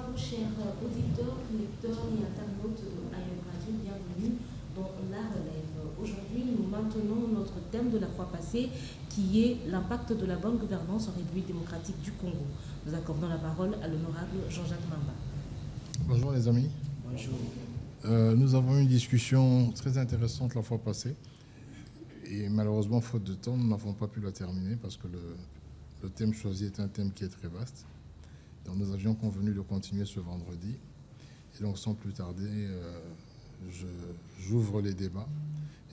Alors, chers auditeurs, lecteurs et internautes de AIM Radio, bienvenue dans La Relève. Aujourd'hui, nous maintenons notre thème de la fois passée, qui est l'impact de la bonne gouvernance en République démocratique du Congo. Nous accordons la parole à l'honorable Jean-Jacques Mamba. Bonjour les amis. Bonjour. Nous avons eu une discussion très intéressante la fois passée. Et malheureusement, faute de temps, nous n'avons pas pu la terminer parce que le thème choisi est un thème qui est très vaste. Donc nous avions convenu de continuer ce vendredi. Et donc sans plus tarder, j'ouvre les débats.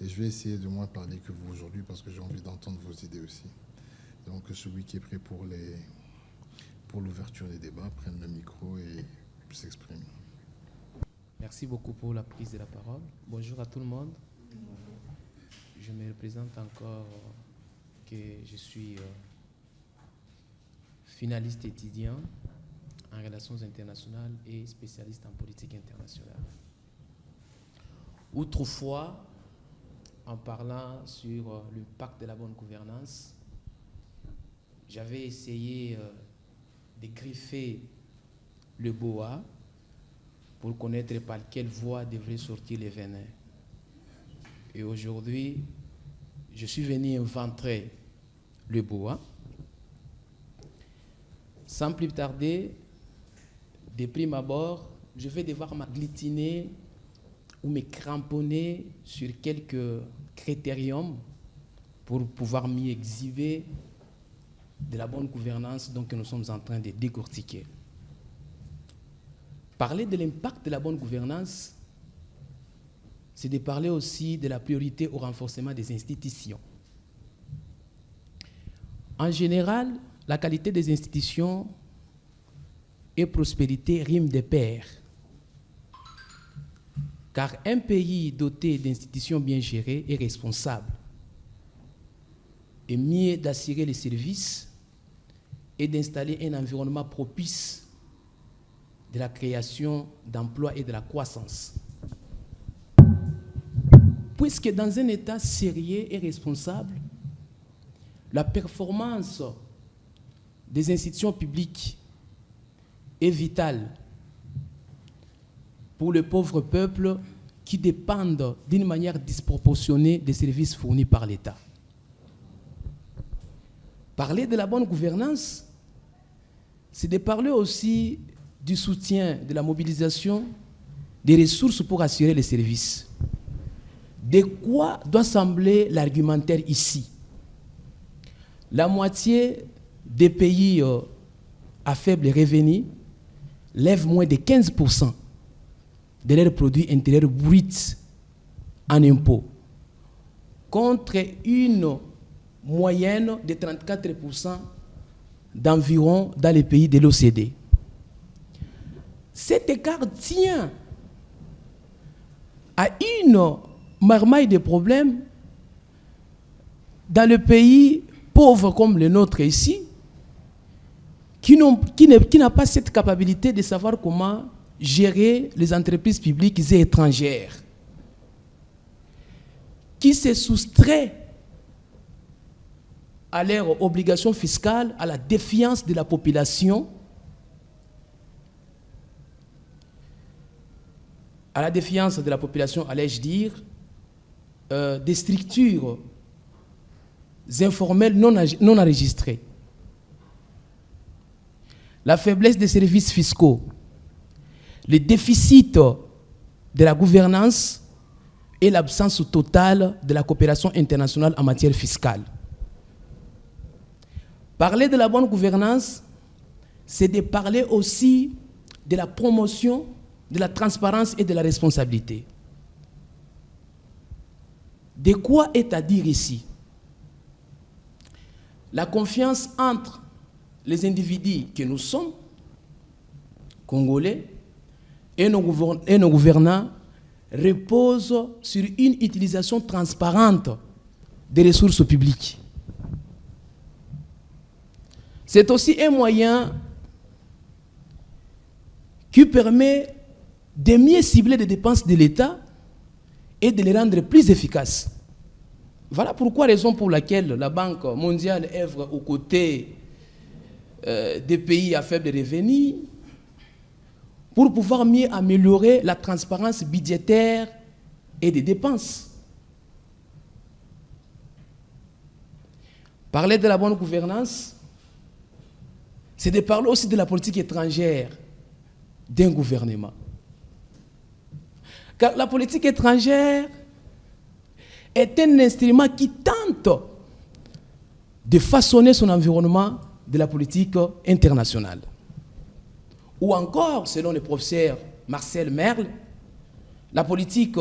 Et je vais essayer de moins parler que vous aujourd'hui parce que j'ai envie d'entendre vos idées aussi. Donc celui qui est prêt pour l'ouverture des débats prenne le micro et s'exprime. Merci beaucoup pour la prise de la parole. Bonjour à tout le monde. Je me représente encore que je suis finaliste étudiant en relations internationales et spécialiste en politique internationale. Autrefois, en parlant sur l'impact de la bonne gouvernance, j'avais essayé de griffer le boa pour connaître par quelle voie devrait sortir les venins. Et aujourd'hui, je suis venu inventer le boa. Sans plus tarder, de prime abord, je vais devoir m'agglutiner ou me cramponner sur quelques critériums pour pouvoir m'y exhiber de la bonne gouvernance donc, que nous sommes en train de décortiquer. Parler de l'impact de la bonne gouvernance, c'est de parler aussi de la priorité au renforcement des institutions. En général, la qualité des institutions et prospérité riment de pair. Car un pays doté d'institutions bien gérées est responsable et mieux d'assurer les services et d'installer un environnement propice de la création d'emplois et de la croissance. Puisque dans un État sérieux et responsable, la performance des institutions publiques est vitale pour le pauvre peuple qui dépendent d'une manière disproportionnée des services fournis par l'État. Parler de la bonne gouvernance, c'est de parler aussi du soutien, de la mobilisation des ressources pour assurer les services. De quoi doit sembler l'argumentaire ici? La moitié des pays à faible revenu lèvent moins de 15% de leurs produits intérieurs bruts en impôts, contre une moyenne de 34% d'environ dans les pays de l'OCDE. Cet écart tient à une marmaille de problèmes dans le pays pauvre comme le nôtre ici, qui n'a pas cette capacité de savoir comment gérer les entreprises publiques et étrangères, qui se soustrait à leurs obligations fiscales, à la défiance de la population, allais-je dire, des structures informelles non enregistrées. La faiblesse des services fiscaux, le déficit de la gouvernance et l'absence totale de la coopération internationale en matière fiscale. Parler de la bonne gouvernance, c'est de parler aussi de la promotion, de la transparence et de la responsabilité. De quoi est à dire ici? La confiance entre les individus que nous sommes, Congolais, et nos gouvernants repose sur une utilisation transparente des ressources publiques. C'est aussi un moyen qui permet de mieux cibler les dépenses de l'État et de les rendre plus efficaces. Voilà raison pour laquelle la Banque mondiale œuvre aux côtés des pays à faible revenu, pour pouvoir mieux améliorer la transparence budgétaire et des dépenses. Parler de la bonne gouvernance, c'est de parler aussi de la politique étrangère d'un gouvernement. Car la politique étrangère est un instrument qui tente de façonner son environnement de la politique internationale. Ou encore, selon le professeur Marcel Merle, la politique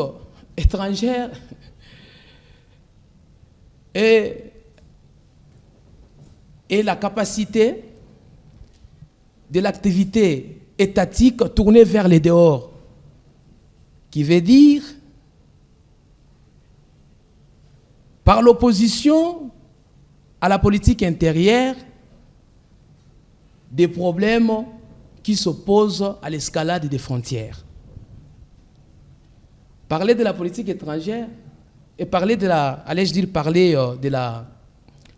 étrangère est la capacité de l'activité étatique tournée vers les dehors, qui veut dire, par l'opposition à la politique intérieure, des problèmes qui s'opposent à l'escalade des frontières. Parler de la politique étrangère et parler de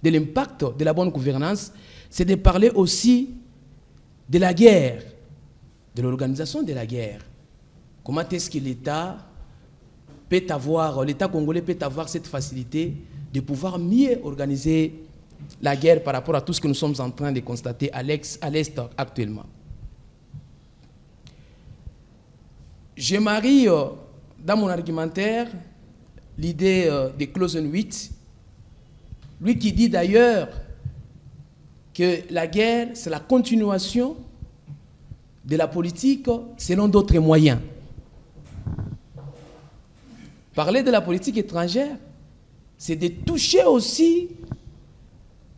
l'impact de la bonne gouvernance, c'est de parler aussi de la guerre, de l'organisation de la guerre. Comment est-ce que l'État congolais peut avoir cette facilité de pouvoir mieux organiser la guerre par rapport à tout ce que nous sommes en train de constater à l'Est actuellement. Je marie dans mon argumentaire l'idée de Clausewitz, lui qui dit d'ailleurs que la guerre, c'est la continuation de la politique selon d'autres moyens. Parler de la politique étrangère, c'est de toucher aussi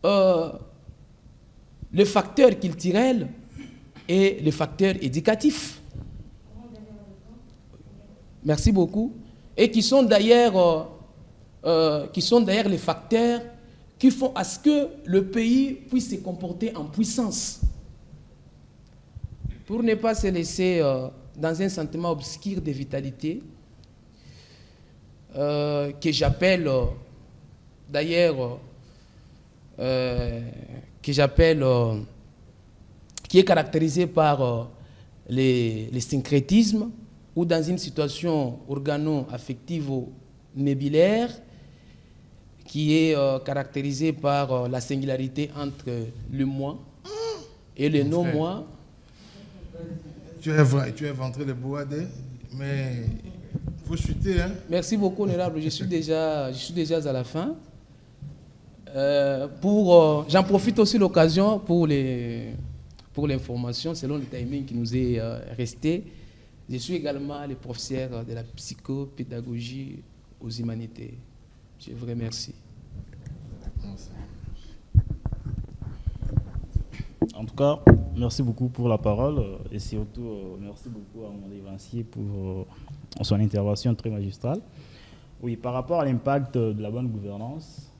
le facteur culturel et le facteur éducatif. Merci beaucoup. Et qui sont d'ailleurs les facteurs qui font à ce que le pays puisse se comporter en puissance. Pour ne pas se laisser dans un sentiment obscur de vitalité, que j'appelle d'ailleurs, qui est caractérisé par les syncrétismes, ou dans une situation organo-affectivo-nébulaire qui est caractérisée par la singularité entre le moi et le non-moi. Tu as inventé le boadé, mais il faut chuter. Hein? Merci beaucoup, honorable. Je suis déjà à la fin. J'en profite aussi l'occasion pour l'information, selon le timing qui nous est resté. Je suis également le professeur de la psychopédagogie aux humanités. Je vous remercie. En tout cas, merci beaucoup pour la parole et surtout merci beaucoup à mon évincier pour son intervention très magistrale. Oui, par rapport à l'impact de la bonne gouvernance,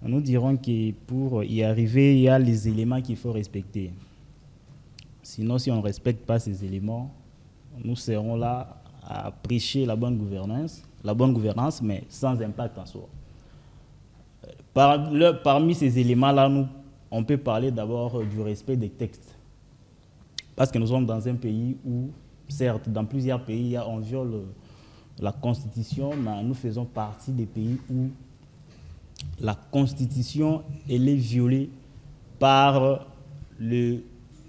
nous dirons que pour y arriver, il y a les éléments qu'il faut respecter. Sinon, si on ne respecte pas ces éléments, nous serons là à prêcher la bonne gouvernance, mais sans impact en soi. Parmi ces éléments-là, on peut parler d'abord du respect des textes. Parce que nous sommes dans un pays où, certes, dans plusieurs pays, on viole la Constitution, mais nous faisons partie des pays où la Constitution elle est violée par le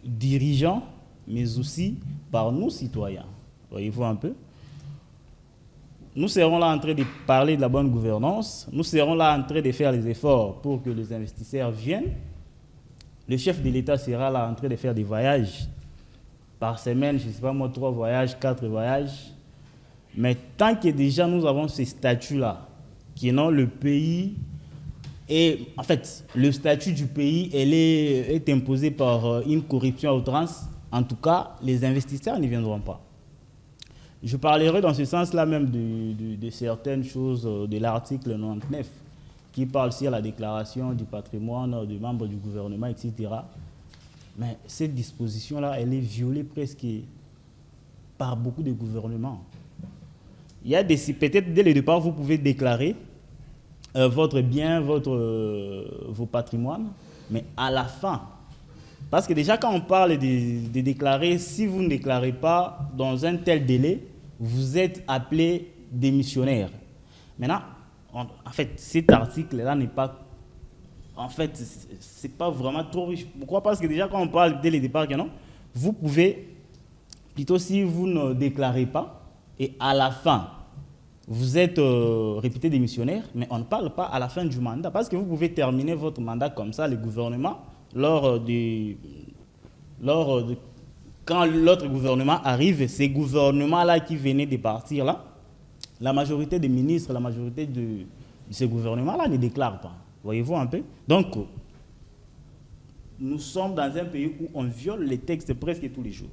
dirigeant, mais aussi par nous citoyens. Voyez-vous un peu? Nous serons là en train de parler de la bonne gouvernance, nous serons là en train de faire les efforts pour que les investisseurs viennent. Le chef de l'État sera là en train de faire des voyages par semaine, je ne sais pas moi, 3 voyages, 4 voyages. Mais tant que déjà nous avons ces statuts-là, qui non le pays, et en fait, le statut du pays est imposé par une corruption à outrance, en tout cas, les investisseurs n'y viendront pas. Je parlerai dans ce sens-là même de certaines choses de l'article 99, qui parle sur la déclaration du patrimoine des membres du gouvernement, etc. Mais cette disposition-là, elle est violée presque par beaucoup de gouvernements. Il y a peut-être dès le départ, vous pouvez déclarer votre bien, vos patrimoines, mais à la fin, Parce que déjà, quand on parle de déclarer, si vous ne déclarez pas dans un tel délai, vous êtes appelé démissionnaire. Maintenant, en fait, cet article-là n'est pas... En fait, c'est pas vraiment trop riche. Pourquoi? Parce que déjà, quand on parle dès le départ, non, vous pouvez, plutôt si vous ne déclarez pas, et à la fin, vous êtes réputé démissionnaire, mais on ne parle pas à la fin du mandat, parce que vous pouvez terminer votre mandat comme ça, le gouvernement, quand l'autre gouvernement arrive, ces gouvernements-là qui venaient de partir là, la majorité des ministres, la majorité de ces gouvernements-là ne déclarent pas. Voyez-vous un peu? Donc, nous sommes dans un pays où on viole les textes presque tous les jours.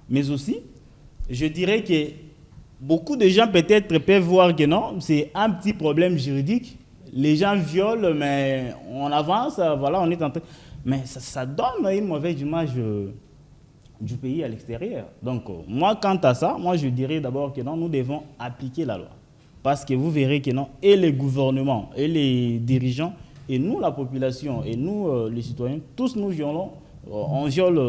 Mais aussi, je dirais que beaucoup de gens peut-être peuvent voir que non, c'est un petit problème juridique. Les gens violent, mais on avance, voilà, on est en train... Mais ça donne une mauvaise image du pays à l'extérieur. Donc, moi, quant à ça, moi, je dirais d'abord que non, nous devons appliquer la loi. Parce que vous verrez que non, et les gouvernements, et les dirigeants, et nous, la population, et nous, les citoyens, tous nous violons, on viole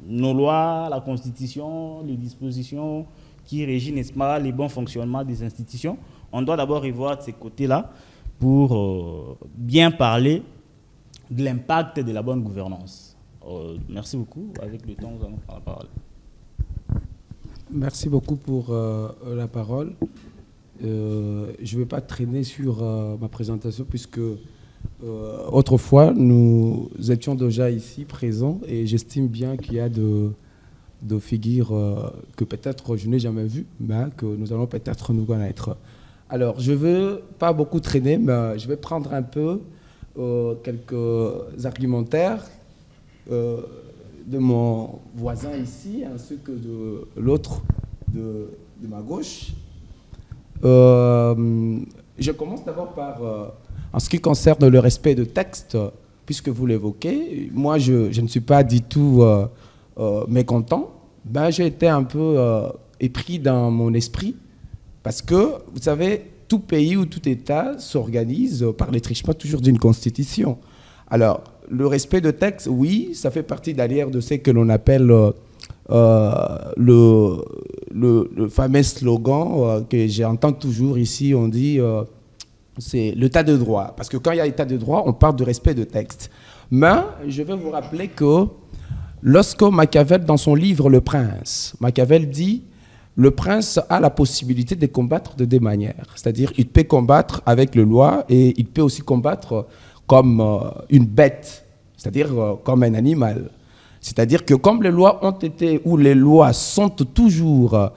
nos lois, la Constitution, les dispositions qui régissent, n'est-ce pas, les bons fonctionnements des institutions. On doit d'abord y voir de ces côtés-là pour bien parler de l'impact de la bonne gouvernance. Merci beaucoup. Avec le temps, nous allons prendre la parole. Merci beaucoup pour la parole. Je ne vais pas traîner sur ma présentation puisque autrefois, nous étions déjà ici présents et j'estime bien qu'il y a de figures que peut-être je n'ai jamais vues, mais que nous allons peut-être nous connaître. Alors, je ne veux pas beaucoup traîner, mais je vais prendre un peu quelques argumentaires de mon voisin ici, ainsi que de l'autre de ma gauche. Je commence d'abord par, en ce qui concerne le respect de texte, puisque vous l'évoquez, moi je ne suis pas du tout mécontent, ben, j'ai été un peu épris dans mon esprit, parce que, vous savez, tout pays ou tout État s'organise par les trichements toujours d'une constitution. Alors, le respect de texte, oui, ça fait partie d'ailleurs de ce que l'on appelle le fameux slogan que j'entends toujours ici, on dit c'est l'état de droit. Parce que quand il y a l'état de droit, on parle de respect de texte. Mais je vais vous rappeler que lorsque Machiavel, dans son livre Le Prince, Machiavel dit le prince a la possibilité de combattre de deux manières. C'est-à-dire il peut combattre avec le loi et il peut aussi combattre comme une bête, c'est-à-dire comme un animal. C'est-à-dire que comme les lois ont été, ou les lois sont toujours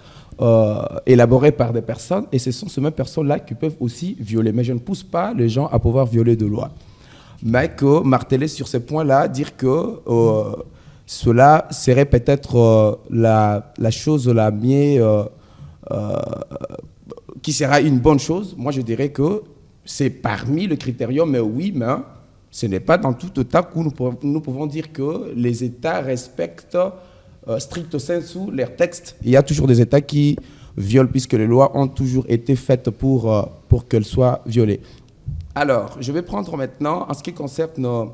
élaborées par des personnes, et ce sont ces mêmes personnes-là qui peuvent aussi violer. Mais je ne pousse pas les gens à pouvoir violer de loi. Mais que marteler sur ces points-là, dire que cela serait peut-être la chose la mieux, qui sera une bonne chose. Moi, je dirais que c'est parmi le critérium, mais oui, mais ce n'est pas dans tout État où nous pouvons dire que les États respectent stricto sensu leurs textes. Il y a toujours des États qui violent, puisque les lois ont toujours été faites pour qu'elles soient violées. Alors, je vais prendre maintenant, en ce qui concerne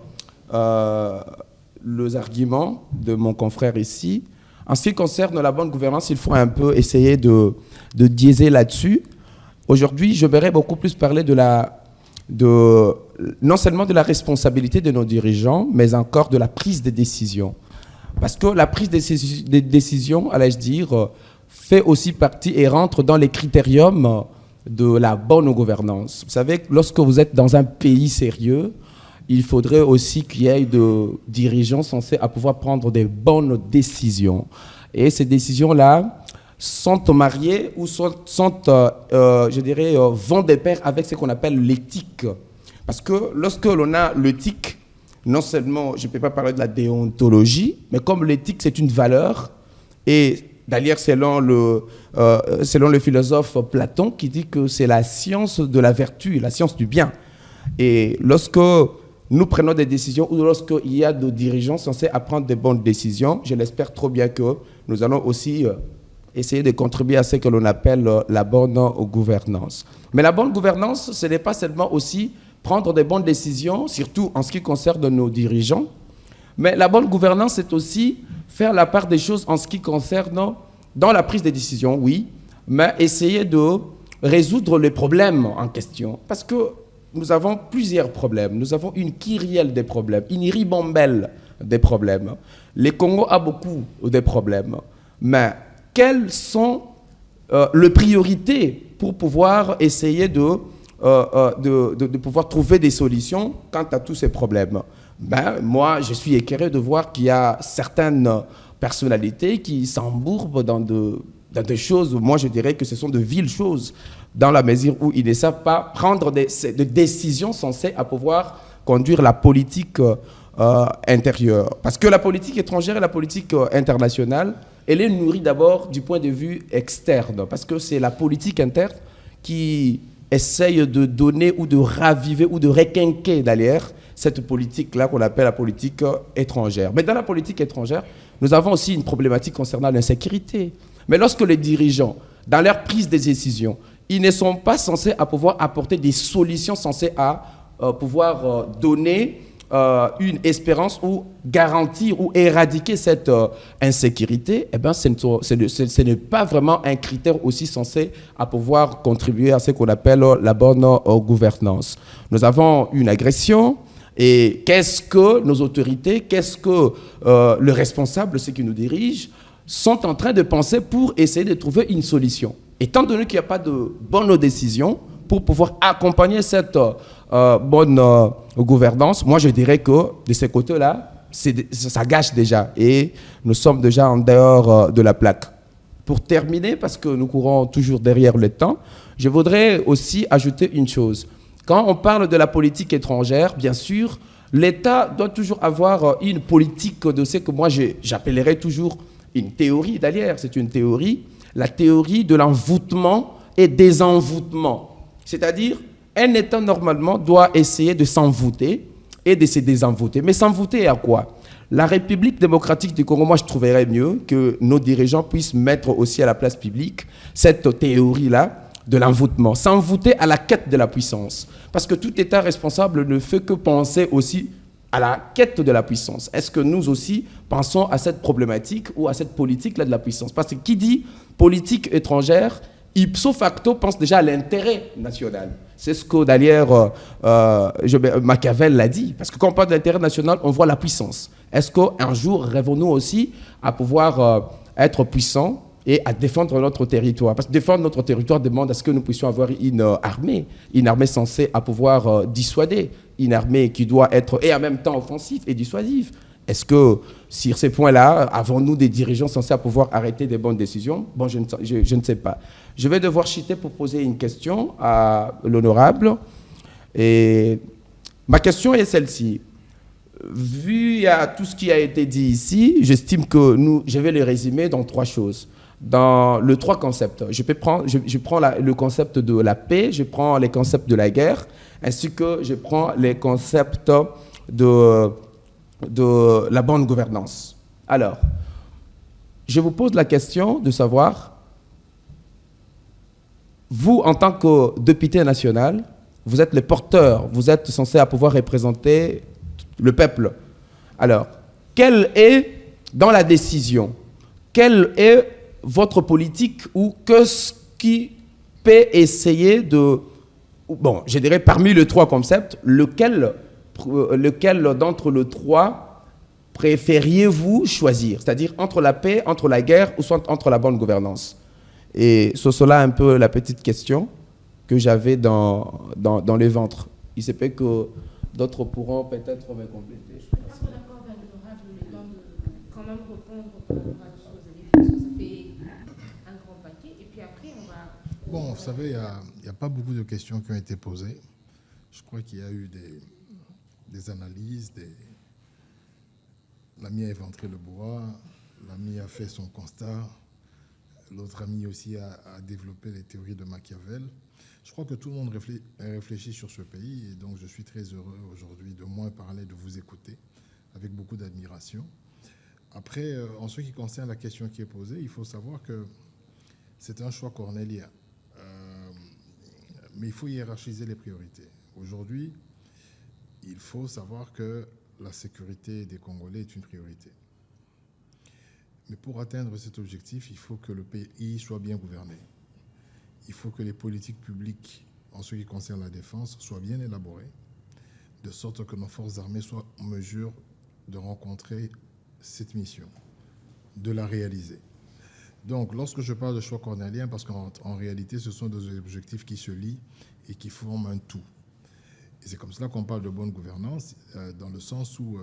les arguments de mon confrère ici. En ce qui concerne la bonne gouvernance, il faut un peu essayer de diéser là-dessus. Aujourd'hui, je verrai beaucoup plus parler non seulement de la responsabilité de nos dirigeants, mais encore de la prise de décision. Parce que la prise de décision, allais-je dire, fait aussi partie et rentre dans les critériums de la bonne gouvernance. Vous savez, lorsque vous êtes dans un pays sérieux, il faudrait aussi qu'il y ait de dirigeants censés à pouvoir prendre des bonnes décisions. Et ces décisions-là sont mariées ou je dirais, vont de pair avec ce qu'on appelle l'éthique. Parce que lorsque l'on a l'éthique, non seulement, je ne peux pas parler de la déontologie, mais comme l'éthique, c'est une valeur, et d'ailleurs, selon le philosophe Platon, qui dit que c'est la science de la vertu, la science du bien. Et lorsque nous prenons des décisions, ou lorsqu'il y a des dirigeants censés prendre des bonnes décisions, je l'espère trop bien que nous allons aussi essayer de contribuer à ce que l'on appelle la bonne gouvernance. Mais la bonne gouvernance, ce n'est pas seulement aussi prendre des bonnes décisions, surtout en ce qui concerne nos dirigeants, Mais la bonne gouvernance, c'est aussi faire la part des choses en ce qui concerne, dans la prise de décision, oui, mais essayer de résoudre les problèmes en question. Parce que nous avons plusieurs problèmes. Nous avons une kyrielle des problèmes, une ribambelle des problèmes. Les Congo a beaucoup de problèmes. Mais quelles sont les priorités pour pouvoir essayer de pouvoir trouver des solutions quant à tous ces problèmes? Moi, je suis éclairé de voir qu'il y a certaines personnalités qui s'embourbent dans des choses, moi je dirais que ce sont de viles choses, dans la mesure où ils ne savent pas prendre des décisions censées à pouvoir conduire la politique intérieure. Parce que la politique étrangère et la politique internationale, elle est nourrie d'abord du point de vue externe, parce que c'est la politique interne qui essaye de donner ou de raviver ou de requinquer d'ailleurs cette politique-là qu'on appelle la politique étrangère. Mais dans la politique étrangère, nous avons aussi une problématique concernant l'insécurité. Mais lorsque les dirigeants, dans leur prise de décision, ils ne sont pas censés à pouvoir apporter des solutions censées à pouvoir donner une espérance ou garantir ou éradiquer cette insécurité, eh ben, ce n'est pas vraiment un critère aussi censé à pouvoir contribuer à ce qu'on appelle la bonne gouvernance. Nous avons une agression. Et qu'est-ce que nos autorités, qu'est-ce que les responsables, ceux qui nous dirigent, sont en train de penser pour essayer de trouver une solution? Étant donné qu'il n'y a pas de bonne décision pour pouvoir accompagner cette bonne gouvernance, moi je dirais que de ces côtés-là, ça gâche déjà et nous sommes déjà en dehors de la plaque. Pour terminer, parce que nous courons toujours derrière le temps, je voudrais aussi ajouter une chose. Quand on parle de la politique étrangère, bien sûr, l'État doit toujours avoir une politique de ce que moi j'appellerais toujours une théorie. D'ailleurs, c'est une théorie, la théorie de l'envoûtement et des envoûtements. C'est-à-dire, un État normalement doit essayer de s'envoûter et de se désenvoûter. Mais s'envoûter à quoi? La République démocratique du Congo, moi je trouverais mieux que nos dirigeants puissent mettre aussi à la place publique cette théorie-là de l'envoûtement, s'envoûter à la quête de la puissance. Parce que tout État responsable ne fait que penser aussi à la quête de la puissance. Est-ce que nous aussi pensons à cette problématique ou à cette politique-là de la puissance? Parce que qui dit politique étrangère, ipso facto pense déjà à l'intérêt national. C'est ce que d'ailleurs Machiavel l'a dit. Parce que quand on parle de l'intérêt national, on voit la puissance. Est-ce qu'un jour rêvons-nous aussi à pouvoir être puissants et à défendre notre territoire? Parce que défendre notre territoire demande à ce que nous puissions avoir une armée censée à pouvoir dissuader, une armée qui doit être et en même temps offensive et dissuasive. Est-ce que sur ces points-là, avons-nous des dirigeants censés à pouvoir arrêter des bonnes décisions? Bon, je ne sais pas. Je vais devoir chuter pour poser une question à l'honorable. Et ma question est celle-ci. Vu à tout ce qui a été dit ici, j'estime que je vais le résumer dans trois choses. Dans les trois concepts. Je prends le concept de la paix, je prends les concepts de la guerre, ainsi que je prends les concepts de la bonne gouvernance. Alors, je vous pose la question de savoir, vous, en tant que député national, vous êtes le porteur, vous êtes censé à pouvoir représenter le peuple. Alors, quelle est, dans la décision, quelle est votre politique ou qu'est-ce qui peut essayer de... Bon, je dirais parmi les trois concepts, lequel d'entre les trois préfériez-vous choisir? C'est-à-dire entre la paix, entre la guerre ou soit entre la bonne gouvernance? Et c'est cela un peu la petite question que j'avais dans le ventre. Il se peut que d'autres pourront peut-être me compléter. Je suis pas d'accord avec l'honorable, le temps de quand même répondre par rapport à ce que vous avez dit, parce que ça fait un grand paquet. Et puis après, on va... Bon, vous savez, il n'y a pas beaucoup de questions qui ont été posées. Je crois qu'il y a eu des analyses, l'ami a éventré le bois, l'ami a fait son constat, l'autre ami aussi a développé les théories de Machiavel. Je crois que tout le monde réfléchit sur ce pays et donc je suis très heureux aujourd'hui de moins parler, de vous écouter avec beaucoup d'admiration. Après, en ce qui concerne la question qui est posée, il faut savoir que c'est un choix cornélien. Mais il faut hiérarchiser les priorités. Aujourd'hui, il faut savoir que la sécurité des Congolais est une priorité. Mais pour atteindre cet objectif, il faut que le pays soit bien gouverné. Il faut que les politiques publiques, en ce qui concerne la défense, soient bien élaborées, de sorte que nos forces armées soient en mesure de rencontrer cette mission, de la réaliser. Donc, lorsque je parle de choix cornélien, parce qu'en réalité, ce sont des objectifs qui se lient et qui forment un tout. Et c'est comme cela qu'on parle de bonne gouvernance, dans le sens où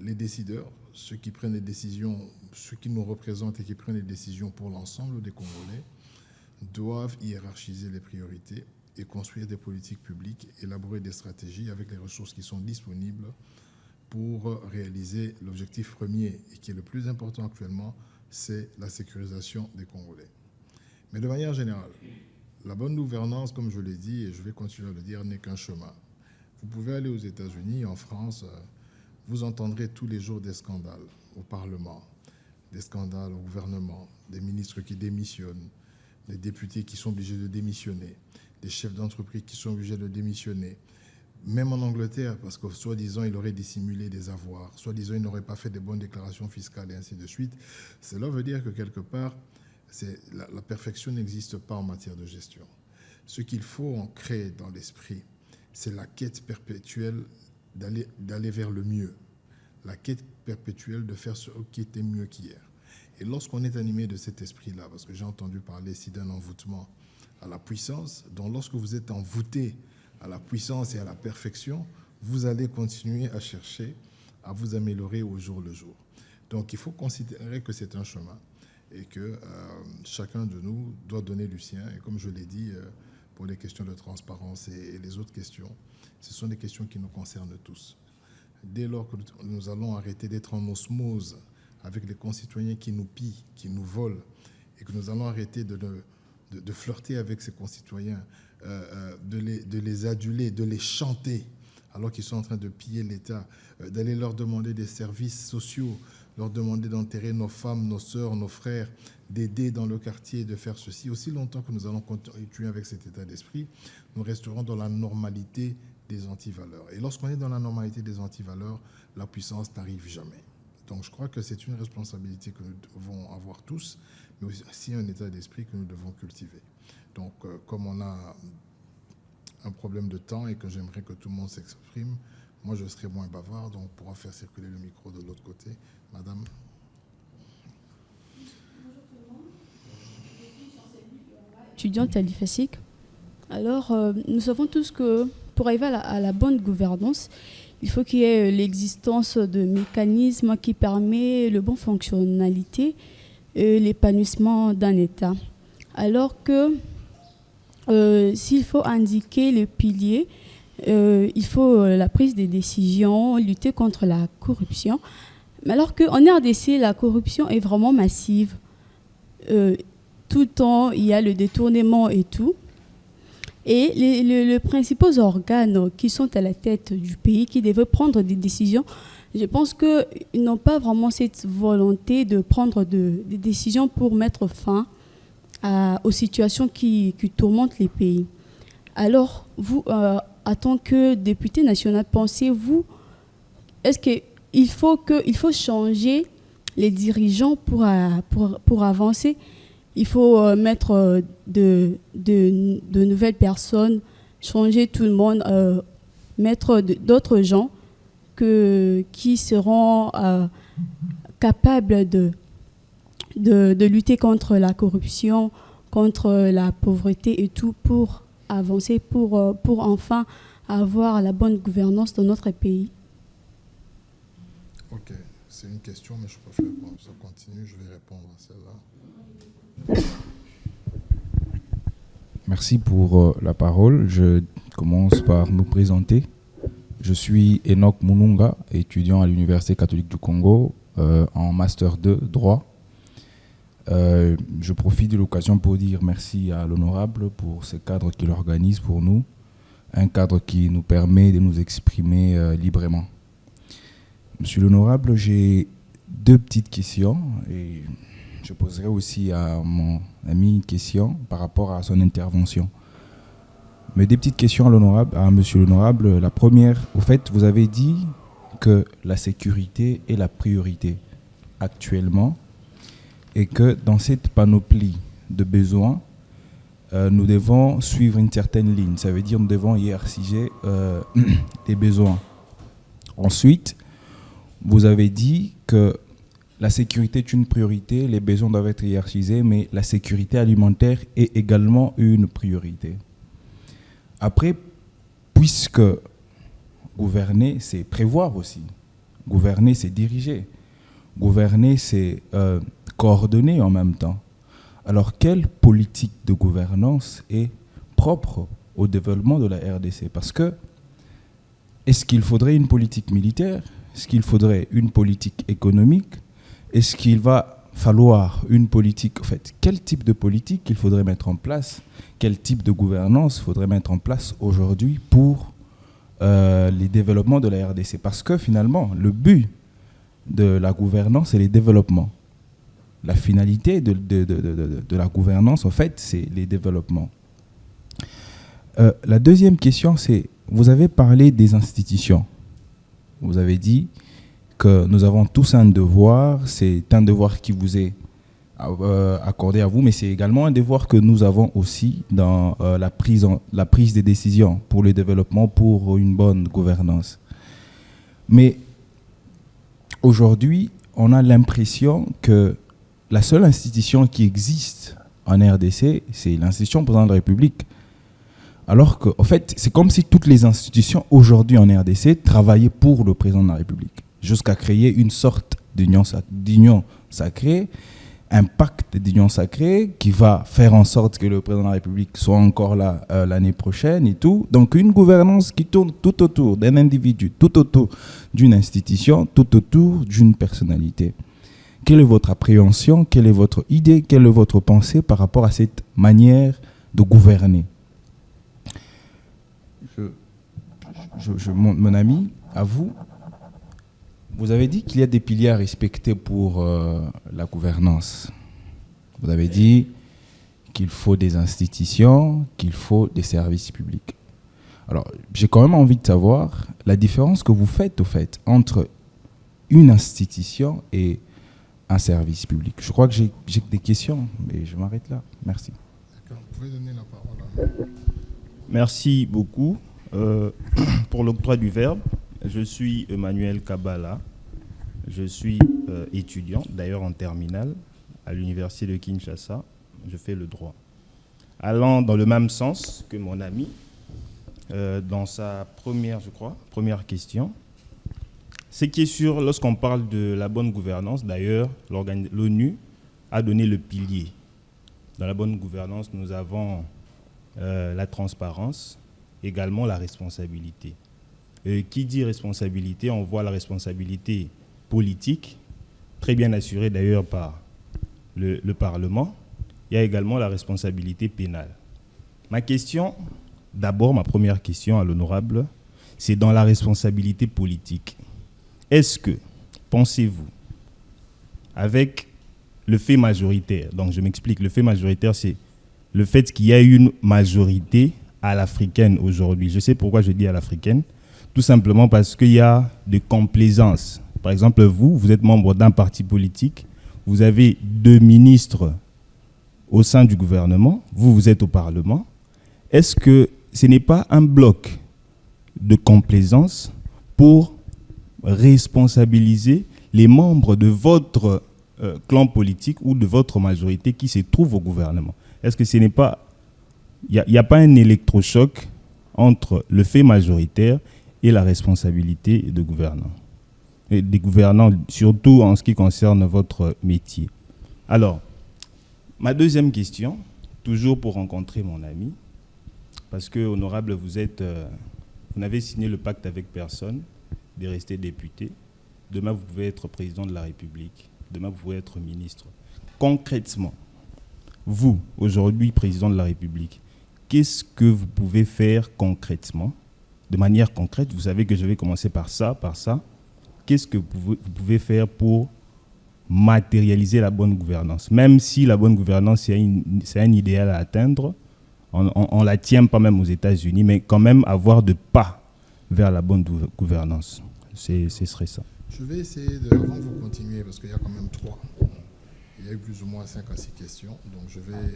les décideurs, ceux qui prennent les décisions, ceux qui nous représentent et qui prennent les décisions pour l'ensemble des Congolais, doivent hiérarchiser les priorités et construire des politiques publiques, élaborer des stratégies avec les ressources qui sont disponibles pour réaliser l'objectif premier et qui est le plus important actuellement, c'est la sécurisation des Congolais. Mais de manière générale, la bonne gouvernance, comme je l'ai dit, et je vais continuer à le dire, n'est qu'un chemin. Vous pouvez aller aux États-Unis, en France, vous entendrez tous les jours des scandales au Parlement, des scandales au gouvernement, des ministres qui démissionnent, des députés qui sont obligés de démissionner, des chefs d'entreprise qui sont obligés de démissionner. Même en Angleterre, parce que soi-disant, il aurait dissimulé des avoirs, soi-disant, il n'aurait pas fait de bonnes déclarations fiscales et ainsi de suite. Cela veut dire que quelque part, la perfection n'existe pas en matière de gestion. Ce qu'il faut ancrer dans l'esprit, c'est la quête perpétuelle d'aller vers le mieux, la quête perpétuelle de faire ce qui était mieux qu'hier. Et lorsqu'on est animé de cet esprit-là, parce que j'ai entendu parler ici d'un envoûtement à la puissance, donc lorsque vous êtes envoûté à la puissance et à la perfection, vous allez continuer à chercher à vous améliorer au jour le jour. Donc il faut considérer que c'est un chemin et que chacun de nous doit donner du sien. Et comme je l'ai dit, pour les questions de transparence et les autres questions, ce sont des questions qui nous concernent tous. Dès lors que nous allons arrêter d'être en osmose avec les concitoyens qui nous pillent, qui nous volent, et que nous allons arrêter de flirter avec ces concitoyens, de les aduler, de les chanter, alors qu'ils sont en train de piller l'État, d'aller leur demander des services sociaux, leur demander d'enterrer nos femmes, nos sœurs, nos frères, d'aider dans le quartier, de faire ceci. Aussi longtemps que nous allons continuer avec cet état d'esprit, nous resterons dans la normalité des antivaleurs. Et lorsqu'on est dans la normalité des antivaleurs, la puissance n'arrive jamais. Donc je crois que c'est une responsabilité que nous devons avoir tous, mais aussi un état d'esprit que nous devons cultiver. Donc comme on a un problème de temps et que j'aimerais que tout le monde s'exprime, moi je serai moins bavard, donc on pourra faire circuler le micro de l'autre côté. Madame. Étudiante à l'IFASIC. Alors, nous savons tous que pour arriver à la bonne gouvernance, il faut qu'il y ait l'existence de mécanismes qui permettent le bon fonctionnalité et l'épanouissement d'un État. Alors que s'il faut indiquer les piliers, il faut la prise des décisions, lutter contre la corruption. Mais alors qu'en RDC, la corruption est vraiment massive. Tout le temps, il y a le détournement et tout. Et les principaux organes qui sont à la tête du pays, qui devraient prendre des décisions, je pense qu'ils n'ont pas vraiment cette volonté de prendre des décisions pour mettre fin aux situations qui tourmentent les pays. Alors, vous, en tant que député national, pensez-vous, est-ce qu'il faut changer les dirigeants pour avancer? Il faut mettre de nouvelles personnes, changer tout le monde, mettre d'autres gens qui seront capables de lutter contre la corruption, contre la pauvreté et tout, pour avancer, pour enfin avoir la bonne gouvernance dans notre pays. Ok, c'est une question, mais je préfère que ça continue, je vais répondre à celle-là. Merci pour la parole. Je commence par me présenter. Je suis Enoch Mununga, étudiant à l'Université catholique du Congo en Master 2 droit. Je profite de l'occasion pour dire merci à l'honorable pour ce cadre qu'il organise pour nous, un cadre qui nous permet de nous exprimer librement. Monsieur l'honorable, j'ai deux petites questions et je poserai aussi à mon ami une question par rapport à son intervention. Mais des petites questions à l'honorable, à monsieur l'honorable. La première, au fait, vous avez dit que la sécurité est la priorité actuellement et que dans cette panoplie de besoins, nous devons suivre une certaine ligne. Ça veut dire que nous devons hiérarchiser les besoins. Ensuite, vous avez dit que la sécurité est une priorité, les besoins doivent être hiérarchisés, mais la sécurité alimentaire est également une priorité. Après, puisque gouverner, c'est prévoir aussi. Gouverner, c'est diriger. Gouverner, c'est coordonner en même temps. Alors, quelle politique de gouvernance est propre au développement de la RDC? Parce que, est-ce qu'il faudrait une politique militaire? Est-ce qu'il faudrait une politique économique? Est-ce qu'il va falloir une politique, en fait, quel type de politique il faudrait mettre en place? Quel type de gouvernance faudrait mettre en place aujourd'hui pour les développements de la RDC? Parce que finalement, le but de la gouvernance, c'est les développements. La finalité de la gouvernance, en fait, c'est les développements. La deuxième question, c'est, vous avez parlé des institutions. Vous avez dit que nous avons tous un devoir, c'est un devoir qui vous est accordé à vous, mais c'est également un devoir que nous avons aussi dans la prise des décisions pour le développement, pour une bonne gouvernance. Mais aujourd'hui, on a l'impression que la seule institution qui existe en RDC, c'est l'institution président de la République. Alors qu'en fait, c'est comme si toutes les institutions aujourd'hui en RDC travaillaient pour le président de la République, jusqu'à créer une sorte d'union sacrée, un pacte d'union sacrée qui va faire en sorte que le président de la République soit encore là l'année prochaine et tout. Donc une gouvernance qui tourne tout autour d'un individu, tout autour d'une institution, tout autour d'une personnalité. Quelle est votre appréhension, quelle est votre idée, quelle est votre pensée par rapport à cette manière de gouverner? Mon ami, à vous, vous avez dit qu'il y a des piliers à respecter pour la gouvernance. Vous avez dit qu'il faut des institutions, qu'il faut des services publics. Alors, j'ai quand même envie de savoir la différence que vous faites, au fait, entre une institution et un service public. Je crois que j'ai des questions, mais je m'arrête là. Merci. D'accord, vous pouvez donner la parole à... Merci beaucoup pour l'octroi du verbe. Je suis Emmanuel Kabala. Je suis étudiant, d'ailleurs en terminale, à l'université de Kinshasa. Je fais le droit. Allant dans le même sens que mon ami, dans sa première question, ce qui est sûr, lorsqu'on parle de la bonne gouvernance, d'ailleurs, l'ONU a donné le pilier. Dans la bonne gouvernance, nous avons la transparence, également la responsabilité. Qui dit responsabilité, on voit la responsabilité politique, très bien assurée d'ailleurs par le Parlement. Il y a également la responsabilité pénale. Ma première question à l'honorable, c'est dans la responsabilité politique. Est-ce que, pensez-vous, avec le fait majoritaire, donc je m'explique, le fait majoritaire, c'est le fait qu'il y a une majorité à l'africaine aujourd'hui. Je sais pourquoi je dis à l'africaine, tout simplement parce qu'il y a de complaisance. Par exemple, vous êtes membre d'un parti politique, vous avez 2 ministres au sein du gouvernement, vous êtes au Parlement. Est-ce que ce n'est pas un bloc de complaisance pour responsabiliser les membres de votre clan politique ou de votre majorité qui se trouvent au gouvernement? Est-ce que ce n'est pas... Il n'y a pas un électrochoc entre le fait majoritaire et la responsabilité de gouvernants, et des gouvernants, surtout en ce qui concerne votre métier. Alors, ma deuxième question, toujours pour rencontrer mon ami, parce que, honorable, vous n'avez signé le pacte avec personne de rester député. Demain, vous pouvez être président de la République. Demain, vous pouvez être ministre. Concrètement, vous, aujourd'hui, président de la République, qu'est-ce que vous pouvez faire concrètement, de manière concrète? Vous savez que je vais commencer par ça, par ça. Qu'est-ce que vous pouvez faire pour matérialiser la bonne gouvernance? Même si la bonne gouvernance, c'est un idéal à atteindre, on la tient pas même aux États-Unis, mais quand même avoir de pas vers la bonne gouvernance. Ce serait ça. Je vais essayer de, avant que vous continuez, parce qu'il y a quand même 3. Il y a eu plus ou moins 5 à 6 questions, donc je vais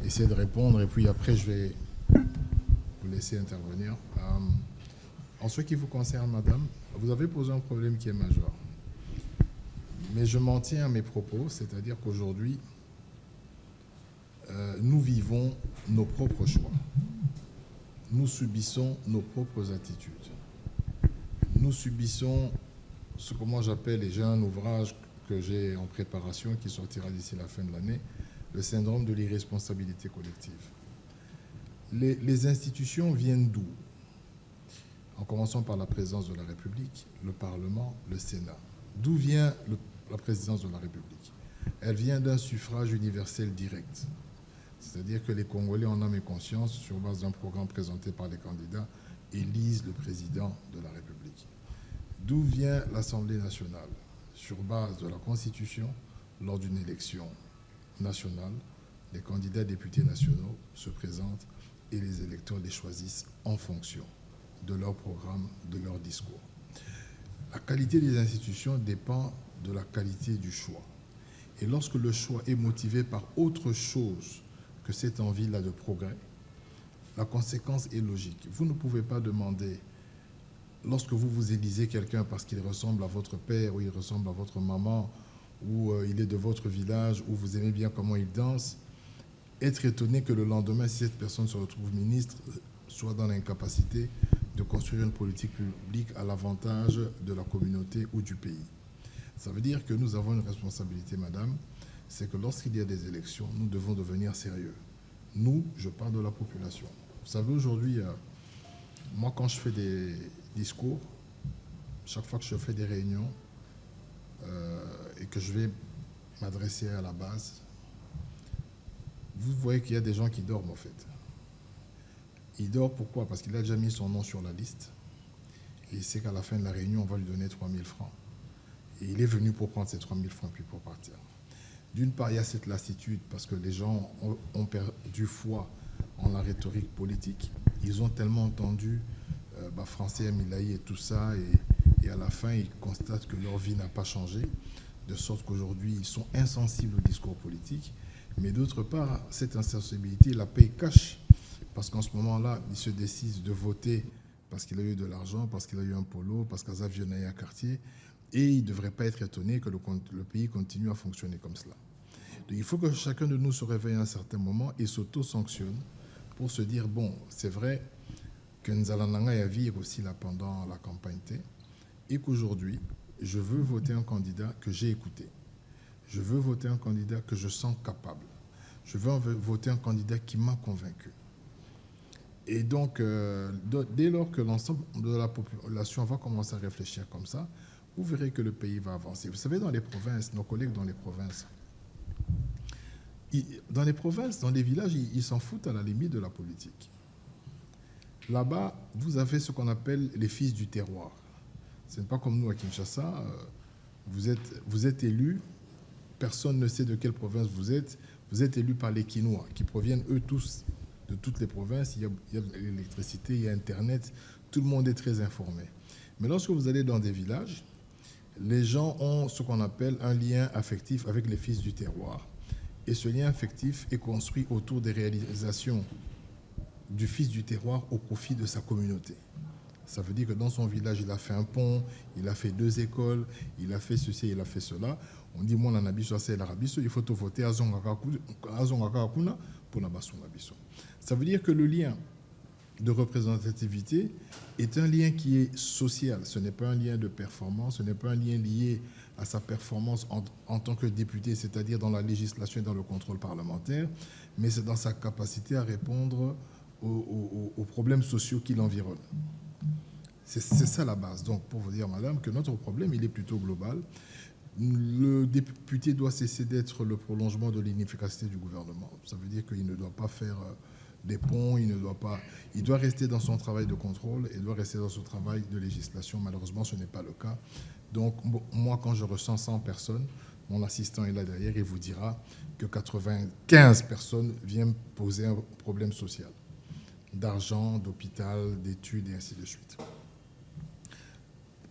essayer de répondre et puis après je vais vous laisser intervenir. En ce qui vous concerne, madame, vous avez posé un problème qui est majeur. Mais je m'en tiens à mes propos, c'est-à-dire qu'aujourd'hui, nous vivons nos propres choix. Nous subissons nos propres attitudes. Nous subissons ce que moi j'appelle, et j'ai un ouvrage que j'ai en préparation qui sortira d'ici la fin de l'année, le syndrome de l'irresponsabilité collective. Les institutions viennent d'où? En commençant par la présidence de la République, le Parlement, le Sénat. D'où vient la présidence de la République? Elle vient d'un suffrage universel direct. C'est-à-dire que les Congolais, en âme et conscience, sur base d'un programme présenté par les candidats, élisent le président de la République. D'où vient l'Assemblée nationale? Sur base de la Constitution, lors d'une élection nationale, les candidats députés nationaux se présentent et les électeurs les choisissent en fonction de leur programme, de leur discours. La qualité des institutions dépend de la qualité du choix. Et lorsque le choix est motivé par autre chose que cette envie-là de progrès, la conséquence est logique. Vous ne pouvez pas demander, lorsque vous vous élisez quelqu'un parce qu'il ressemble à votre père ou il ressemble à votre maman ou il est de votre village ou vous aimez bien comment il danse, être étonné que le lendemain, si cette personne se retrouve ministre, soit dans l'incapacité de construire une politique publique à l'avantage de la communauté ou du pays. Ça veut dire que nous avons une responsabilité, madame, c'est que lorsqu'il y a des élections, nous devons devenir sérieux. Nous, je parle de la population. Vous savez, aujourd'hui, moi, quand je fais des discours, chaque fois que je fais des réunions et que je vais m'adresser à la base, vous voyez qu'il y a des gens qui dorment, en fait. Il dort pourquoi? Parce qu'il a déjà mis son nom sur la liste. Et il sait qu'à la fin de la réunion, on va lui donner 3 000 francs. Et il est venu pour prendre ces 3 000 francs puis pour partir. D'une part, il y a cette lassitude parce que les gens ont perdu foi en la rhétorique politique. Ils ont tellement entendu Français, Milaï et tout ça, et à la fin, ils constatent que leur vie n'a pas changé, de sorte qu'aujourd'hui, ils sont insensibles au discours politique. Mais d'autre part, cette insensibilité, la paye cash. Parce qu'en ce moment-là, il se décide de voter parce qu'il a eu de l'argent, parce qu'il a eu un polo, parce qu'à Zavionnaï un quartier, et il ne devrait pas être étonné que le pays continue à fonctionner comme cela. Donc, il faut que chacun de nous se réveille à un certain moment et s'auto-sanctionne pour se dire, bon, c'est vrai que nous allons vivre aussi là pendant la campagne T, et qu'aujourd'hui, je veux voter un candidat que j'ai écouté. Je veux voter un candidat que je sens capable. Je veux voter un candidat qui m'a convaincu. Et donc, dès lors que l'ensemble de la population va commencer à réfléchir comme ça, vous verrez que le pays va avancer. Vous savez, dans les provinces, nos collègues dans les provinces, dans les villages, ils s'en foutent à la limite de la politique. Là-bas, vous avez ce qu'on appelle les fils du terroir. Ce n'est pas comme nous à Kinshasa. Vous êtes élus, personne ne sait de quelle province vous êtes élus par les Kinois, qui proviennent eux tous de toutes les provinces. Il y a l'électricité, il y a Internet, tout le monde est très informé. Mais lorsque vous allez dans des villages, les gens ont ce qu'on appelle un lien affectif avec les fils du terroir. Et ce lien affectif est construit autour des réalisations du fils du terroir au profit de sa communauté. Ça veut dire que dans son village, il a fait un pont, il a fait 2 écoles, il a fait ceci, il a fait cela. On dit, moi, l'anabiso, c'est l'arabiso, il faut te voter à Zongakakuna pour la Basso. Ça veut dire que le lien de représentativité est un lien qui est social. Ce n'est pas un lien de performance, ce n'est pas un lien lié à sa performance en tant que député, c'est-à-dire dans la législation et dans le contrôle parlementaire, mais c'est dans sa capacité à répondre aux problèmes sociaux qui l'environnent. C'est ça la base. Donc, pour vous dire, madame, que notre problème, il est plutôt global. Le député doit cesser d'être le prolongement de l'inefficacité du gouvernement. Ça veut dire qu'il ne doit pas faire des ponts, il doit rester dans son travail de contrôle, il doit rester dans son travail de législation. Malheureusement, ce n'est pas le cas. Donc, moi, quand je ressens 100 personnes, Mon assistant est là derrière et vous dira que 95 personnes viennent poser un problème social, d'argent, d'hôpital, d'études et ainsi de suite.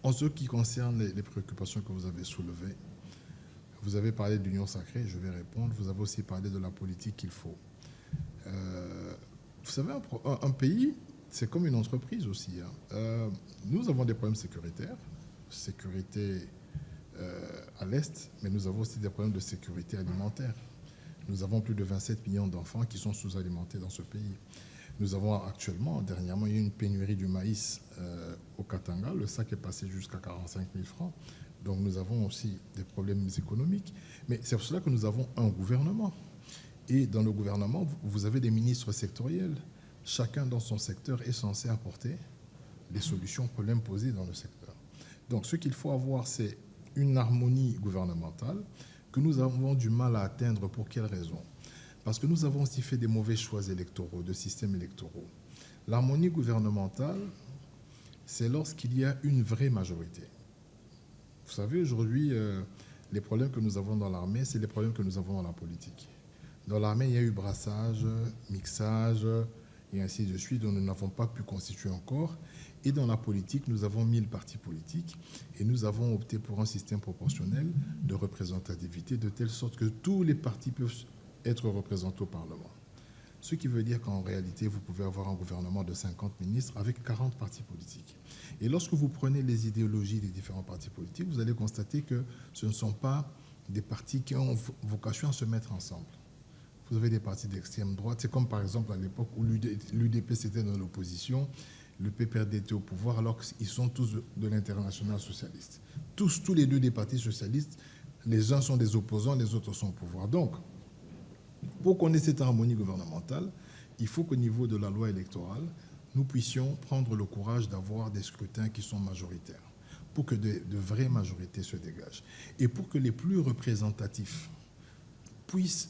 En ce qui concerne les préoccupations que vous avez soulevées, vous avez parlé de l'union sacrée, je vais répondre. Vous avez aussi parlé de la politique qu'il faut. Vous savez, un pays, c'est comme une entreprise aussi. Nous avons des problèmes sécuritaires, sécurité à l'Est, mais nous avons aussi des problèmes de sécurité alimentaire. Nous avons plus de 27 millions d'enfants qui sont sous-alimentés dans ce pays. Nous avons actuellement, dernièrement, il y a eu une pénurie du maïs au Katanga. Le sac est passé jusqu'à 45 000 francs. Donc nous avons aussi des problèmes économiques. Mais c'est pour cela que nous avons un gouvernement. Et dans le gouvernement, vous avez des ministres sectoriels. Chacun dans son secteur est censé apporter des solutions aux problèmes posés dans le secteur. Donc ce qu'il faut avoir, c'est une harmonie gouvernementale que nous avons du mal à atteindre. Pour quelles raisons? Parce que nous avons aussi fait des mauvais choix électoraux, de systèmes électoraux. L'harmonie gouvernementale, c'est lorsqu'il y a une vraie majorité. Vous savez, aujourd'hui, les problèmes que nous avons dans l'armée, c'est les problèmes que nous avons dans la politique. Dans l'armée, il y a eu brassage, mixage, et ainsi de suite, dont nous n'avons pas pu constituer encore. Et dans la politique, nous avons 1000 partis politiques et nous avons opté pour un système proportionnel de représentativité de telle sorte que tous les partis peuvent être représentés au Parlement. Ce qui veut dire qu'en réalité, vous pouvez avoir un gouvernement de 50 ministres avec 40 partis politiques. Et lorsque vous prenez les idéologies des différents partis politiques, vous allez constater que ce ne sont pas des partis qui ont vocation à se mettre ensemble. Vous avez des partis d'extrême droite. C'est comme par exemple à l'époque où l'UDP était dans l'opposition, le PPRD était au pouvoir, alors qu'ils sont tous de l'international socialiste. Tous les deux des partis socialistes, les uns sont des opposants, les autres sont au pouvoir. Donc, pour qu'on ait cette harmonie gouvernementale, il faut qu'au niveau de la loi électorale, nous puissions prendre le courage d'avoir des scrutins qui sont majoritaires, pour que de vraies majorités se dégagent. Et pour que les plus représentatifs puissent